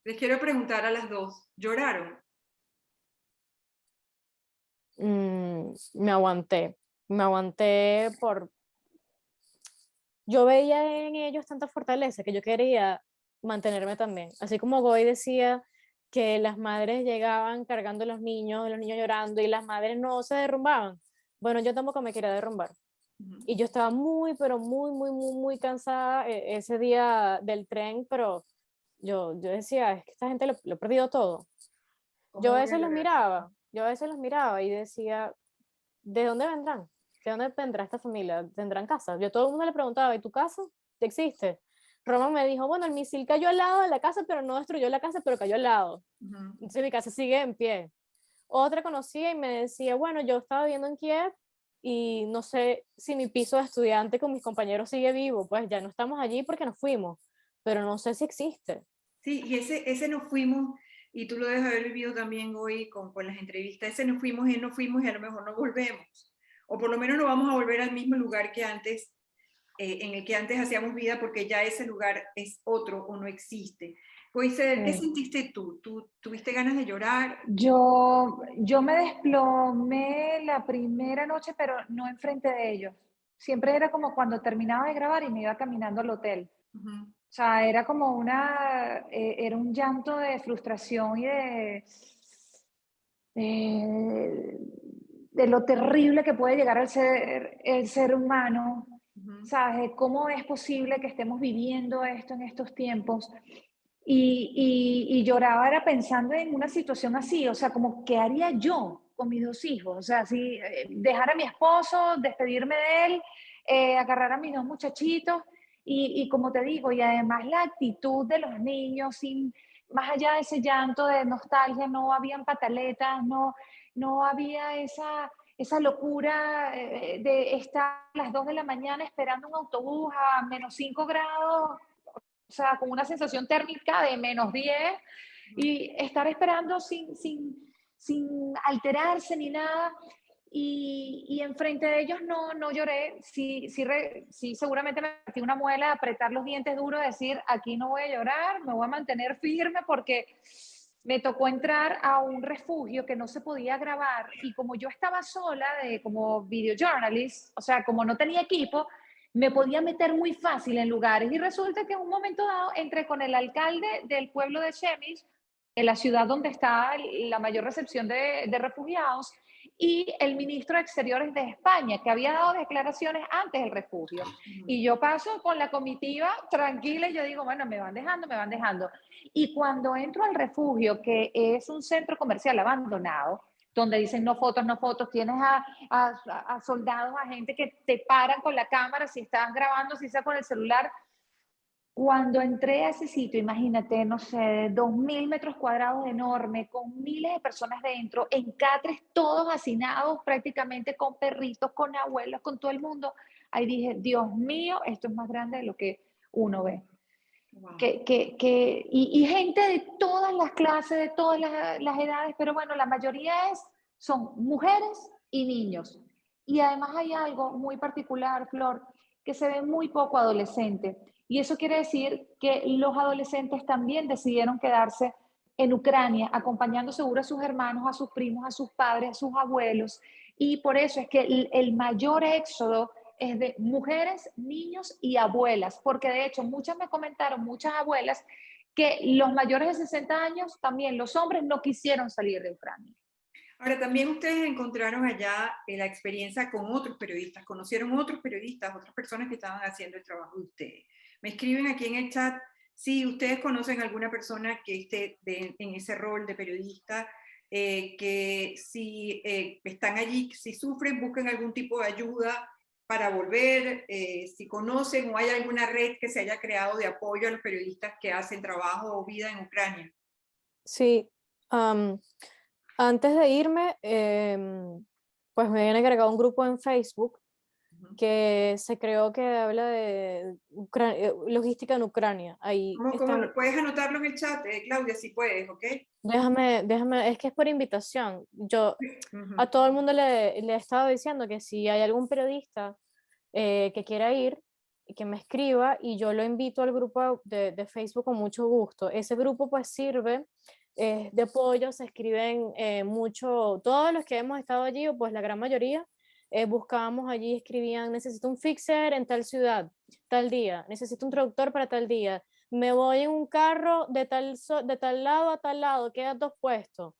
Les quiero preguntar a las dos, ¿lloraron? Me aguanté por... Yo veía en ellos tanta fortaleza que yo quería mantenerme también. Así como Goy decía que las madres llegaban cargando a los niños llorando y las madres no se derrumbaban. Bueno, yo tampoco me quería derrumbar. Y yo estaba muy, pero muy cansada ese día del tren, pero yo decía, es que esta gente lo ha perdido todo. Yo a veces los miraba y decía, ¿de dónde vendrán? ¿De dónde vendrá esta familia? ¿Tendrán casa? Yo a todo el mundo le preguntaba, ¿y tu casa? ¿Existe? Roma me dijo, bueno, el misil cayó al lado de la casa, pero no destruyó la casa, pero cayó al lado. Entonces mi casa sigue en pie. Otra conocía y me decía, bueno, yo estaba viviendo en Kiev y no sé si mi piso de estudiante con mis compañeros sigue vivo, pues ya no estamos allí porque nos fuimos, pero no sé si existe. Sí, y ese nos fuimos, y tú lo debes haber vivido también hoy con las entrevistas, ese nos fuimos y a lo mejor no volvemos, o por lo menos no vamos a volver al mismo lugar que antes, en el que antes hacíamos vida, porque ya ese lugar es otro o no existe. Goice, ¿qué sentiste tú? ¿Tú tuviste ganas de llorar? Yo me desplomé la primera noche, pero no enfrente de ellos. Siempre era como cuando terminaba de grabar y me iba caminando al hotel. O sea, era como era un llanto de frustración y de lo terrible que puede llegar a ser el ser humano. ¿Sabes? ¿Cómo es posible que estemos viviendo esto en estos tiempos? Y lloraba era pensando en una situación así, o sea, como, ¿qué haría yo con mis dos hijos? O sea, si dejar a mi esposo, despedirme de él, agarrar a mis dos muchachitos, y como te digo, y además la actitud de los niños, más allá de ese llanto de nostalgia, no habían pataletas, no había esa locura de estar a las 2 de la mañana esperando un autobús a -5 grados, o sea, con una sensación térmica de -10, y estar esperando sin alterarse ni nada. Y enfrente de ellos no lloré. Sí, seguramente me partí una muela, apretar los dientes duros, decir, aquí no voy a llorar, me voy a mantener firme, porque me tocó entrar a un refugio que no se podía grabar, y como yo estaba sola como videojournalist, o sea, como no tenía equipo, me podía meter muy fácil en lugares, y resulta que en un momento dado entré con el alcalde del pueblo de Chemich, en la ciudad donde está la mayor recepción de refugiados, y el ministro de Exteriores de España, que había dado declaraciones antes del refugio. Y yo paso con la comitiva tranquila y yo digo, bueno, me van dejando. Y cuando entro al refugio, que es un centro comercial abandonado, donde dicen no fotos, tienes a soldados, a gente que te paran con la cámara si estás grabando, si estás con el celular. Cuando entré a ese sitio, imagínate, no sé, 2000 metros cuadrados enorme, con miles de personas dentro, en catres, todos hacinados prácticamente, con perritos, con abuelos, con todo el mundo. Ahí dije, Dios mío, esto es más grande de lo que uno ve. Wow. Y gente de todas las clases, de todas las edades, pero bueno, la mayoría son mujeres y niños. Y además hay algo muy particular, Flor, que se ve muy poco adolescente. Y eso quiere decir que los adolescentes también decidieron quedarse en Ucrania, acompañando seguro a sus hermanos, a sus primos, a sus padres, a sus abuelos. Y por eso es que el mayor éxodo es de mujeres, niños y abuelas, porque de hecho muchas me comentaron, muchas abuelas, que los mayores de 60 años, también los hombres, no quisieron salir de Ucrania. Ahora, también ustedes encontraron allá la experiencia con otros periodistas, conocieron otros periodistas, otras personas que estaban haciendo el trabajo de ustedes. Me escriben aquí en el chat si ustedes conocen alguna persona que esté en ese rol de periodista, que si están allí, si sufren, busquen algún tipo de ayuda para volver, si conocen o hay alguna red que se haya creado de apoyo a los periodistas que hacen trabajo o vida en Ucrania. Sí, antes de irme, pues me habían agregado un grupo en Facebook que se creó que habla de logística en Ucrania. Ahí ¿Cómo? Puedes anotarlo en el chat, Claudia, si puedes, ¿ok? Déjame, es que es por invitación. Yo a todo el mundo le he estado diciendo que si hay algún periodista que quiera ir, que me escriba y yo lo invito al grupo de Facebook con mucho gusto. Ese grupo pues sirve de apoyo, se escriben mucho, todos los que hemos estado allí, o pues la gran mayoría, buscábamos allí, escribían, necesito un fixer en tal ciudad, tal día, necesito un traductor para tal día, me voy en un carro de tal lado a tal lado, quedan 2 puestos.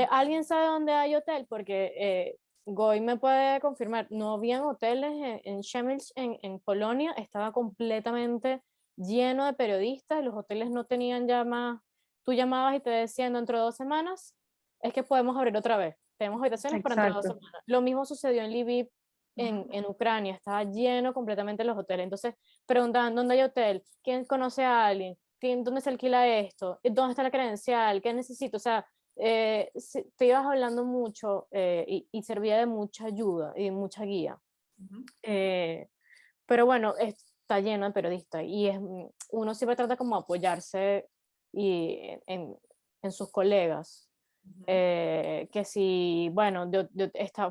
¿Alguien sabe dónde hay hotel? Porque Goy me puede confirmar, no habían hoteles en Przemyśl, en Polonia, estaba completamente lleno de periodistas, los hoteles no tenían ya más, tú llamabas y te decían dentro de 2 semanas, es que podemos abrir otra vez, tenemos habitaciones para dentro de 2 semanas. Lo mismo sucedió en Lviv, en Ucrania, estaba lleno completamente los hoteles, entonces preguntaban, ¿dónde hay hotel? ¿Quién conoce a alguien? ¿Dónde se alquila esto? ¿Dónde está la credencial? ¿Qué necesito? O sea, te ibas hablando mucho y servía de mucha ayuda y mucha guía. Pero bueno, está lleno de periodistas y uno siempre trata como apoyarse en sus colegas. Que si, bueno,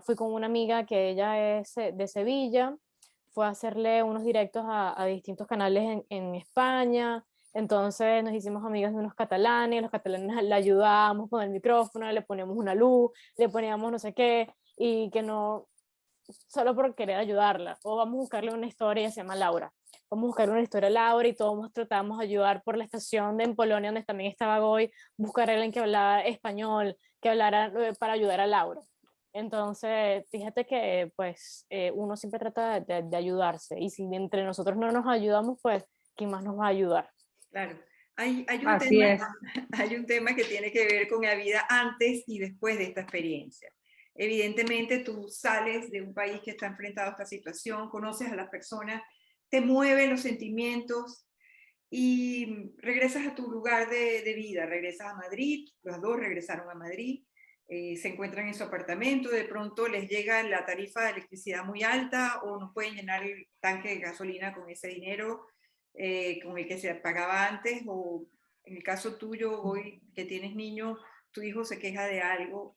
fui con una amiga que ella es de Sevilla, fue a hacerle unos directos a distintos canales en España. Entonces nos hicimos amigas de unos catalanes, los catalanes le ayudábamos con el micrófono, le poníamos una luz, le poníamos no sé qué, y que no, solo por querer ayudarla, o vamos a buscarle una historia, ella se llama Laura, vamos a buscar una historia a Laura y todos tratamos de ayudar por la estación en Polonia, donde también estaba Goy, buscar a alguien que hablara español, que hablara para ayudar a Laura. Entonces, fíjate que pues uno siempre trata de ayudarse, y si entre nosotros no nos ayudamos, pues ¿quién más nos va a ayudar? Claro. Hay un tema que tiene que ver con la vida antes y después de esta experiencia. Evidentemente tú sales de un país que está enfrentado a esta situación, conoces a las personas, te mueven los sentimientos y regresas a tu lugar de vida, regresas a Madrid, los dos regresaron a Madrid, se encuentran en su apartamento, de pronto les llega la tarifa de electricidad muy alta o no pueden llenar el tanque de gasolina con ese dinero con el que se pagaba antes, o en el caso tuyo, hoy que tienes niños, tu hijo se queja de algo.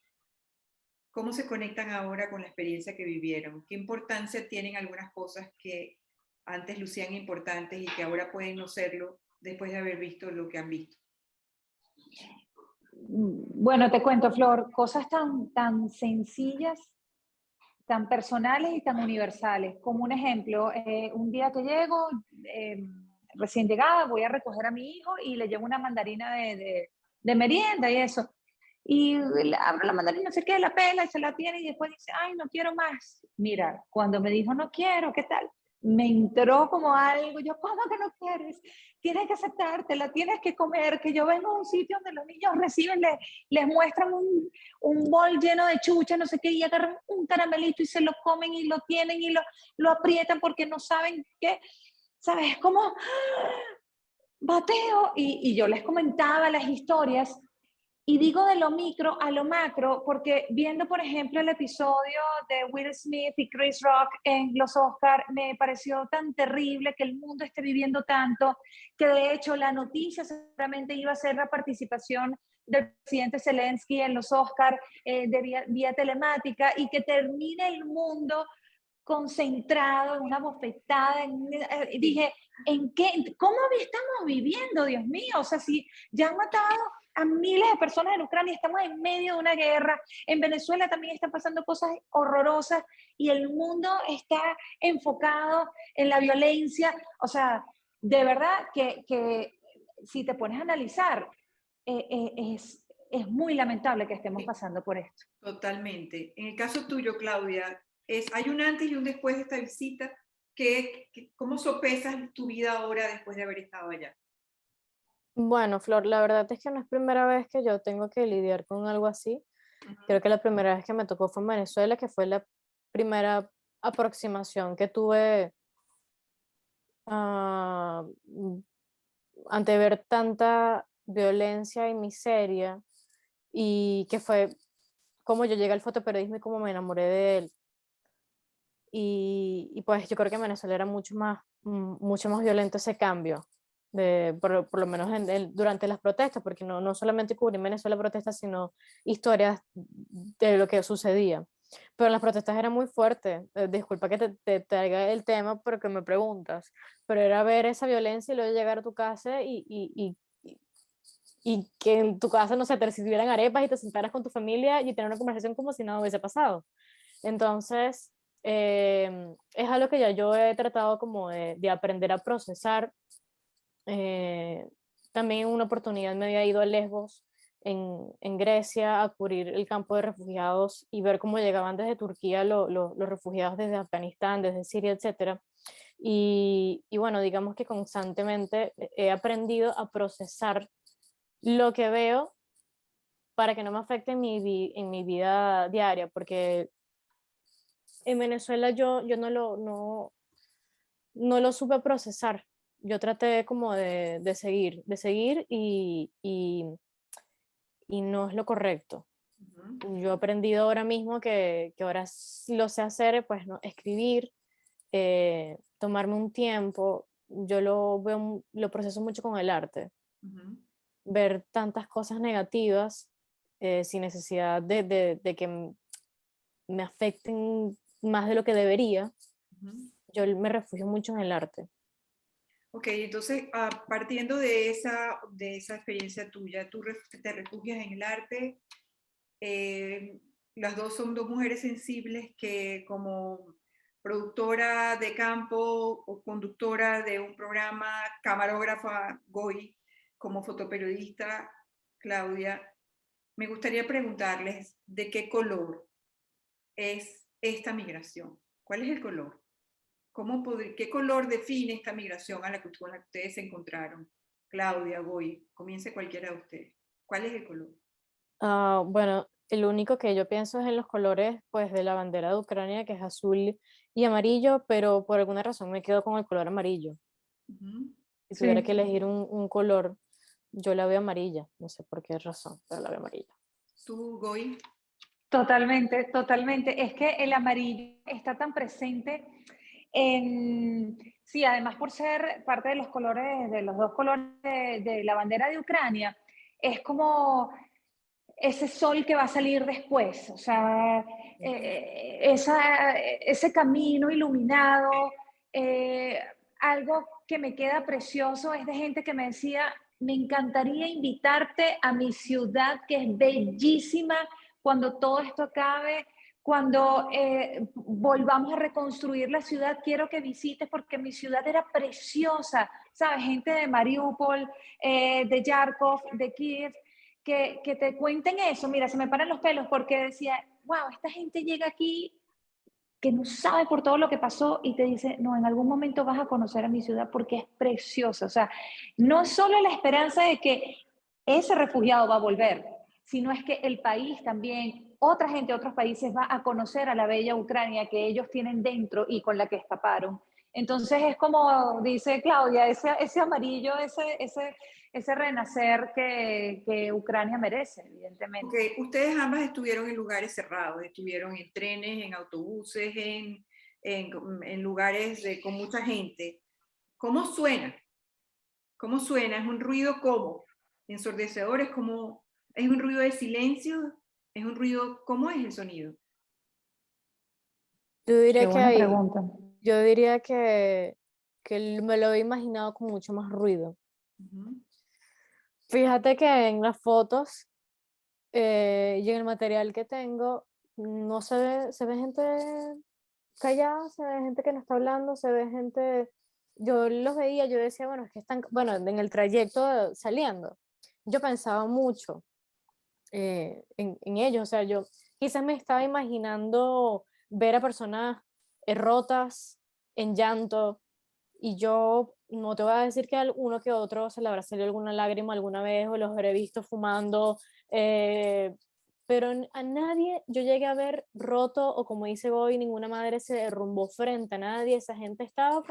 ¿Cómo se conectan ahora con la experiencia que vivieron? ¿Qué importancia tienen algunas cosas que antes lucían importantes y que ahora pueden no serlo después de haber visto lo que han visto? Bueno, te cuento, Flor, cosas tan sencillas, tan personales y tan universales. Como un ejemplo, un día que llego, recién llegada, voy a recoger a mi hijo y le llevo una mandarina de merienda y eso. Y abro la mandarina, no sé qué, la pela y se la tiene y después dice, ay, no quiero más. Mira, cuando me dijo no quiero, ¿qué tal? Me entró como algo, yo, ¿cómo que no quieres? Tienes que aceptártela, tienes que comer, que yo vengo a un sitio donde los niños reciben, les muestran un bol lleno de chucha, no sé qué, y agarran un caramelito y se lo comen y lo tienen y lo aprietan porque no saben qué, ¿sabes? Como bateo, y yo les comentaba las historias. Y digo de lo micro a lo macro, porque viendo, por ejemplo, el episodio de Will Smith y Chris Rock en los Oscar, me pareció tan terrible que el mundo esté viviendo tanto, que de hecho la noticia seguramente iba a ser la participación del presidente Zelensky en los Oscar vía telemática, y que termine el mundo concentrado en una bofetada. Dije, ¿cómo estamos viviendo, Dios mío? O sea, si ya han matado a miles de personas en Ucrania, estamos en medio de una guerra, en Venezuela también están pasando cosas horrorosas y el mundo está enfocado en la violencia. O sea, de verdad que si te pones a analizar, es muy lamentable que estemos pasando por esto. Totalmente. En el caso tuyo, Claudia, hay un antes y un después de esta visita. ¿Cómo sopesas tu vida ahora después de haber estado allá? Bueno, Flor, la verdad es que no es primera vez que yo tengo que lidiar con algo así. Creo que la primera vez que me tocó fue en Venezuela, que fue la primera aproximación que tuve ante ver tanta violencia y miseria, y que fue como yo llegué al fotoperiodismo y como me enamoré de él. Y pues yo creo que en Venezuela era mucho más violento ese cambio, por lo menos durante las protestas, porque no solamente cubrí en Venezuela protestas, sino historias de lo que sucedía. Pero las protestas eran muy fuertes. Disculpa que te traiga el tema porque me preguntas, pero era ver esa violencia y luego llegar a tu casa y que en tu casa, no sé, te sirvieran arepas y te sentaras con tu familia y tener una conversación como si nada hubiese pasado. Entonces, es algo que ya yo he tratado como de aprender a procesar. También una oportunidad me había ido a Lesbos, en Grecia, a cubrir el campo de refugiados y ver cómo llegaban desde Turquía los refugiados desde Afganistán, desde Siria, etc. Y bueno, digamos que constantemente he aprendido a procesar lo que veo para que no me afecte en mi vida diaria, porque en Venezuela yo no lo supe procesar. Yo traté como de seguir y no es lo correcto. Yo he aprendido ahora mismo que ahora lo sé hacer, pues no, escribir, tomarme un tiempo. Yo lo proceso mucho con el arte. Ver tantas cosas negativas sin necesidad de que me afecten más de lo que debería. Yo me refugio mucho en el arte. Ok, entonces, partiendo de esa experiencia tuya, tú te refugias en el arte. Las dos son dos mujeres sensibles que, como productora de campo o conductora de un programa, camarógrafa Goy, como fotoperiodista Claudia, me gustaría preguntarles de qué color es esta migración. ¿Cuál es el color? ¿Qué color define esta migración con la que ustedes se encontraron? Claudia, Goy, comience cualquiera de ustedes. ¿Cuál es el color? Bueno, el único que yo pienso es en los colores, pues, de la bandera de Ucrania, que es azul y amarillo, pero por alguna razón me quedo con el color amarillo. Si tuviera que elegir un color, yo la veo amarilla, no sé por qué razón, pero la veo amarilla. ¿Tú, Goy? Totalmente, totalmente. Es que el amarillo está tan presente sí, además por ser parte de los colores, de los dos colores de la bandera de Ucrania, es como ese sol que va a salir después, o sea, ese camino iluminado, algo que me queda precioso es de gente que me decía, me encantaría invitarte a mi ciudad, que es bellísima, cuando todo esto acabe, cuando volvamos a reconstruir la ciudad, quiero que visites porque mi ciudad era preciosa, ¿sabes? Gente de Mariupol, de Yarkov, de Kiev, que te cuenten eso. Mira, se me paran los pelos porque decía, wow, esta gente llega aquí que no sabe por todo lo que pasó y te dice, no, en algún momento vas a conocer a mi ciudad porque es preciosa. O sea, no solo la esperanza de que ese refugiado va a volver, sino es que el país también, otra gente de otros países va a conocer a la bella Ucrania que ellos tienen dentro y con la que escaparon. Entonces es como dice Claudia, ese amarillo, ese renacer que Ucrania merece, evidentemente. Okay. Ustedes ambas estuvieron en lugares cerrados, estuvieron en trenes, en autobuses, en lugares con mucha gente. ¿Cómo suena? ¿Cómo suena? ¿Es un ruido cómo? ¿Ensordecedor? ¿Es un ruido de silencio? ¿Es un ruido? ¿Cómo es el sonido? Yo diría Qué buena pregunta. Yo diría que me lo he imaginado con mucho más ruido. Fíjate que en las fotos y en el material que tengo no se ve gente callada, se ve gente que no está hablando, se ve gente, yo los veía, yo decía, bueno, es que están, bueno, en el trayecto saliendo, yo pensaba mucho en ellos, o sea, yo quizás me estaba imaginando ver a personas rotas, en llanto, y yo no te voy a decir que uno que otro se le habrá salido alguna lágrima alguna vez o los habré visto fumando, pero a nadie yo llegué a ver roto, o como dice Goy, ninguna madre se derrumbó frente a nadie. Esa gente estaba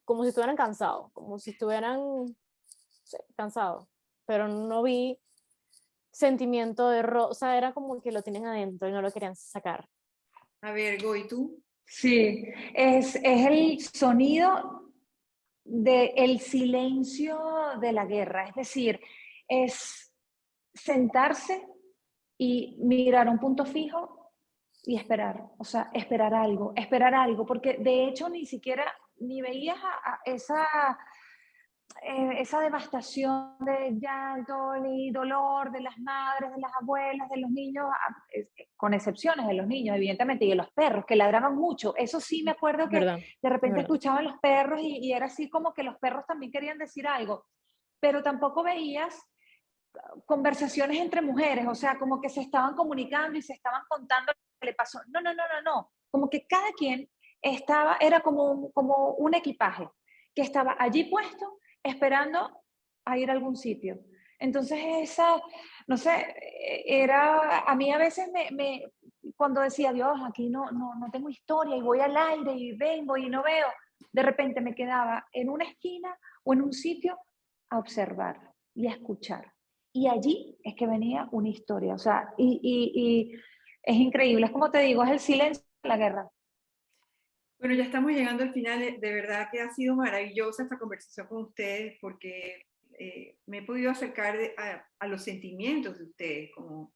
como si estuvieran cansados, como si estuvieran, sí, cansados, pero no vi sentimiento de o sea, era como que lo tienen adentro y no lo querían sacar. A ver, Goy, ¿tú? Sí, es el sonido del silencio de la guerra, es decir, es sentarse y mirar un punto fijo y esperar, o sea, esperar algo, porque de hecho ni siquiera, ni veías a esa devastación de llanto y dolor de las madres, de las abuelas, de los niños, con excepciones de los niños, evidentemente, y de los perros, que ladraban mucho. Eso sí me acuerdo que ¿Verdad? de repente ¿Verdad? escuchaban los perros y era así como que los perros también querían decir algo, pero tampoco veías conversaciones entre mujeres, o sea, como que se estaban comunicando y se estaban contando lo que le pasó. No, no, no, no, no. Como que cada quien estaba, era como un equipaje que estaba allí puesto esperando a ir a algún sitio. Entonces esa, no sé, era, a mí a veces cuando decía, Dios, aquí no tengo historia y voy al aire y vengo y no veo, de repente me quedaba en una esquina o en un sitio a observar y a escuchar. Y allí es que venía una historia, o sea, y es increíble, es como te digo, es el silencio de la guerra. Bueno, ya estamos llegando al final. De verdad que ha sido maravillosa esta conversación con ustedes porque me he podido acercar a los sentimientos de ustedes como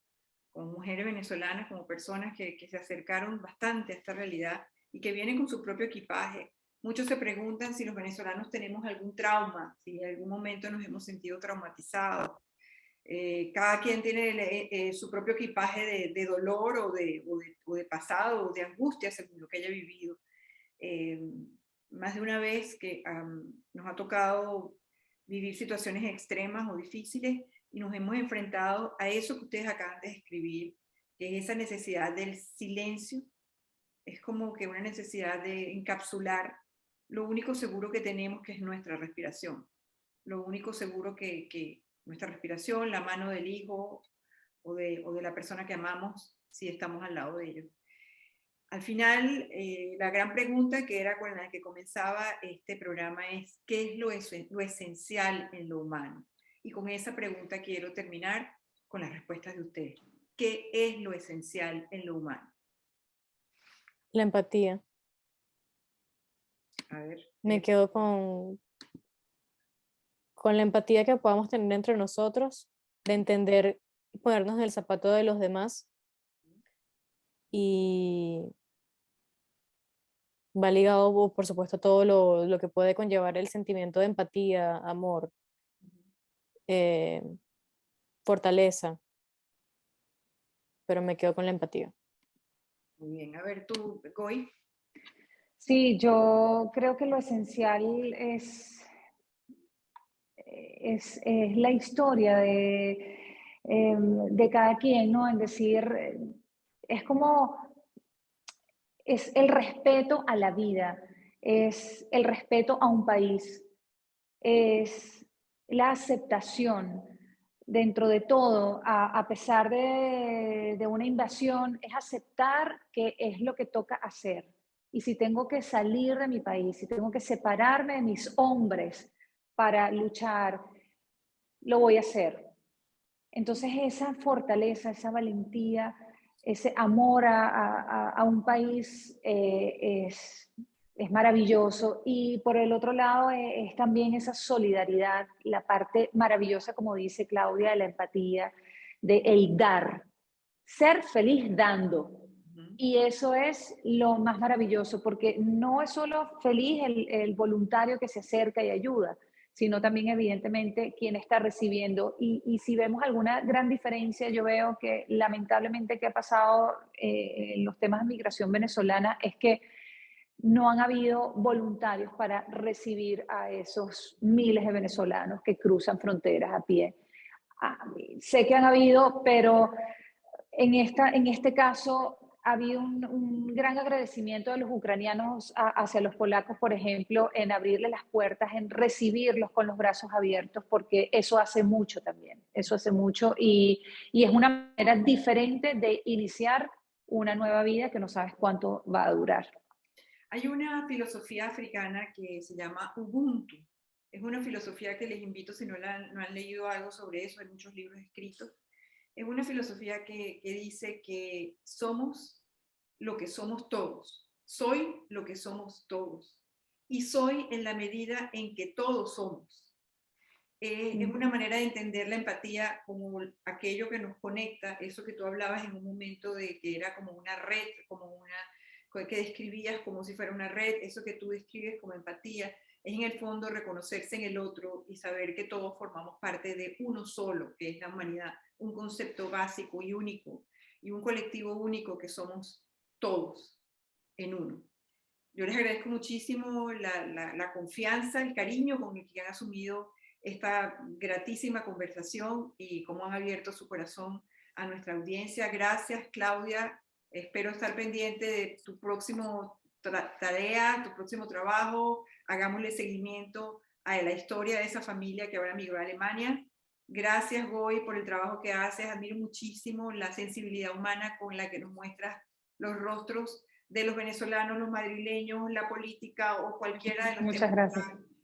mujeres venezolanas, como personas que se acercaron bastante a esta realidad y que vienen con su propio equipaje. Muchos se preguntan si los venezolanos tenemos algún trauma, si en algún momento nos hemos sentido traumatizados. Cada quien tiene su propio equipaje de dolor o de pasado o de angustia según lo que haya vivido. Más de una vez que nos ha tocado vivir situaciones extremas o difíciles y nos hemos enfrentado a eso que ustedes acaban de describir, que es esa necesidad del silencio. Es como que una necesidad de encapsular lo único seguro que tenemos, que es nuestra respiración. Lo único seguro que nuestra respiración, la mano del hijo o de la persona que amamos, si estamos al lado de ellos. Al final, la gran pregunta que era con la que comenzaba este programa es, ¿qué es lo esencial en lo humano? Y con esa pregunta quiero terminar con las respuestas de ustedes. ¿Qué es lo esencial en lo humano? La empatía. A ver. Me quedo con la empatía que podamos tener entre nosotros, de entender, ponernos en el zapato de los demás, y va ligado, por supuesto, todo lo que puede conllevar el sentimiento de empatía, amor, fortaleza, pero me quedo con la empatía. Muy bien, a ver tú, Goy. Sí, yo creo que lo esencial es la historia de cada quien, ¿no? Es decir, es como, es el respeto a la vida, es el respeto a un país, es la aceptación dentro de todo, a pesar de una invasión, es aceptar que es lo que toca hacer. Y si tengo que salir de mi país, si tengo que separarme de mis hombres para luchar, lo voy a hacer. Entonces esa fortaleza, esa valentía, ese amor a un país es maravilloso. Y por el otro lado es también esa solidaridad, la parte maravillosa, como dice Claudia, de la empatía, de el dar, ser feliz dando. Y eso es lo más maravilloso, porque no es solo feliz el voluntario que se acerca y ayuda, sino también evidentemente quien está recibiendo. Y si vemos alguna gran diferencia, yo veo que lamentablemente que ha pasado en los temas de migración venezolana es que no han habido voluntarios para recibir a esos miles de venezolanos que cruzan fronteras a pie. Sé que han habido, pero en este caso ha habido un gran agradecimiento de los ucranianos hacia los polacos, por ejemplo, en abrirles las puertas, en recibirlos con los brazos abiertos, porque eso hace mucho también, eso hace mucho y es una manera diferente de iniciar una nueva vida que no sabes cuánto va a durar. Hay una filosofía africana que se llama Ubuntu. Es una filosofía que les invito, si no han leído algo sobre eso, hay muchos libros escritos. Es una filosofía que dice que somos lo que somos todos. Soy lo que somos todos. Y soy en la medida en que todos somos. Es una manera de entender la empatía como aquello que nos conecta, eso que tú hablabas en un momento de que era como una red, que describías como si fuera una red, eso que tú describes como empatía, es en el fondo reconocerse en el otro y saber que todos formamos parte de uno solo, que es la humanidad, un concepto básico y único, y un colectivo único que somos todos en uno. Yo les agradezco muchísimo la confianza, el cariño con el que han asumido esta gratísima conversación y cómo han abierto su corazón a nuestra audiencia. Gracias, Claudia. Espero estar pendiente de tu próximo tarea, tu próximo trabajo. Hagámosle seguimiento a la historia de esa familia que ahora migró a Alemania. Gracias, Goy, por el trabajo que haces. Admiro muchísimo la sensibilidad humana con la que nos muestras los rostros de los venezolanos, los madrileños, la política o cualquiera de los temas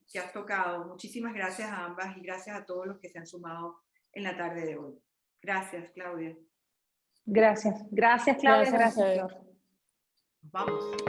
que has tocado. Muchísimas gracias a ambas y gracias a todos los que se han sumado en la tarde de hoy. Gracias, Claudia. Gracias. Gracias, Claudia. Gracias, Flor. Vamos.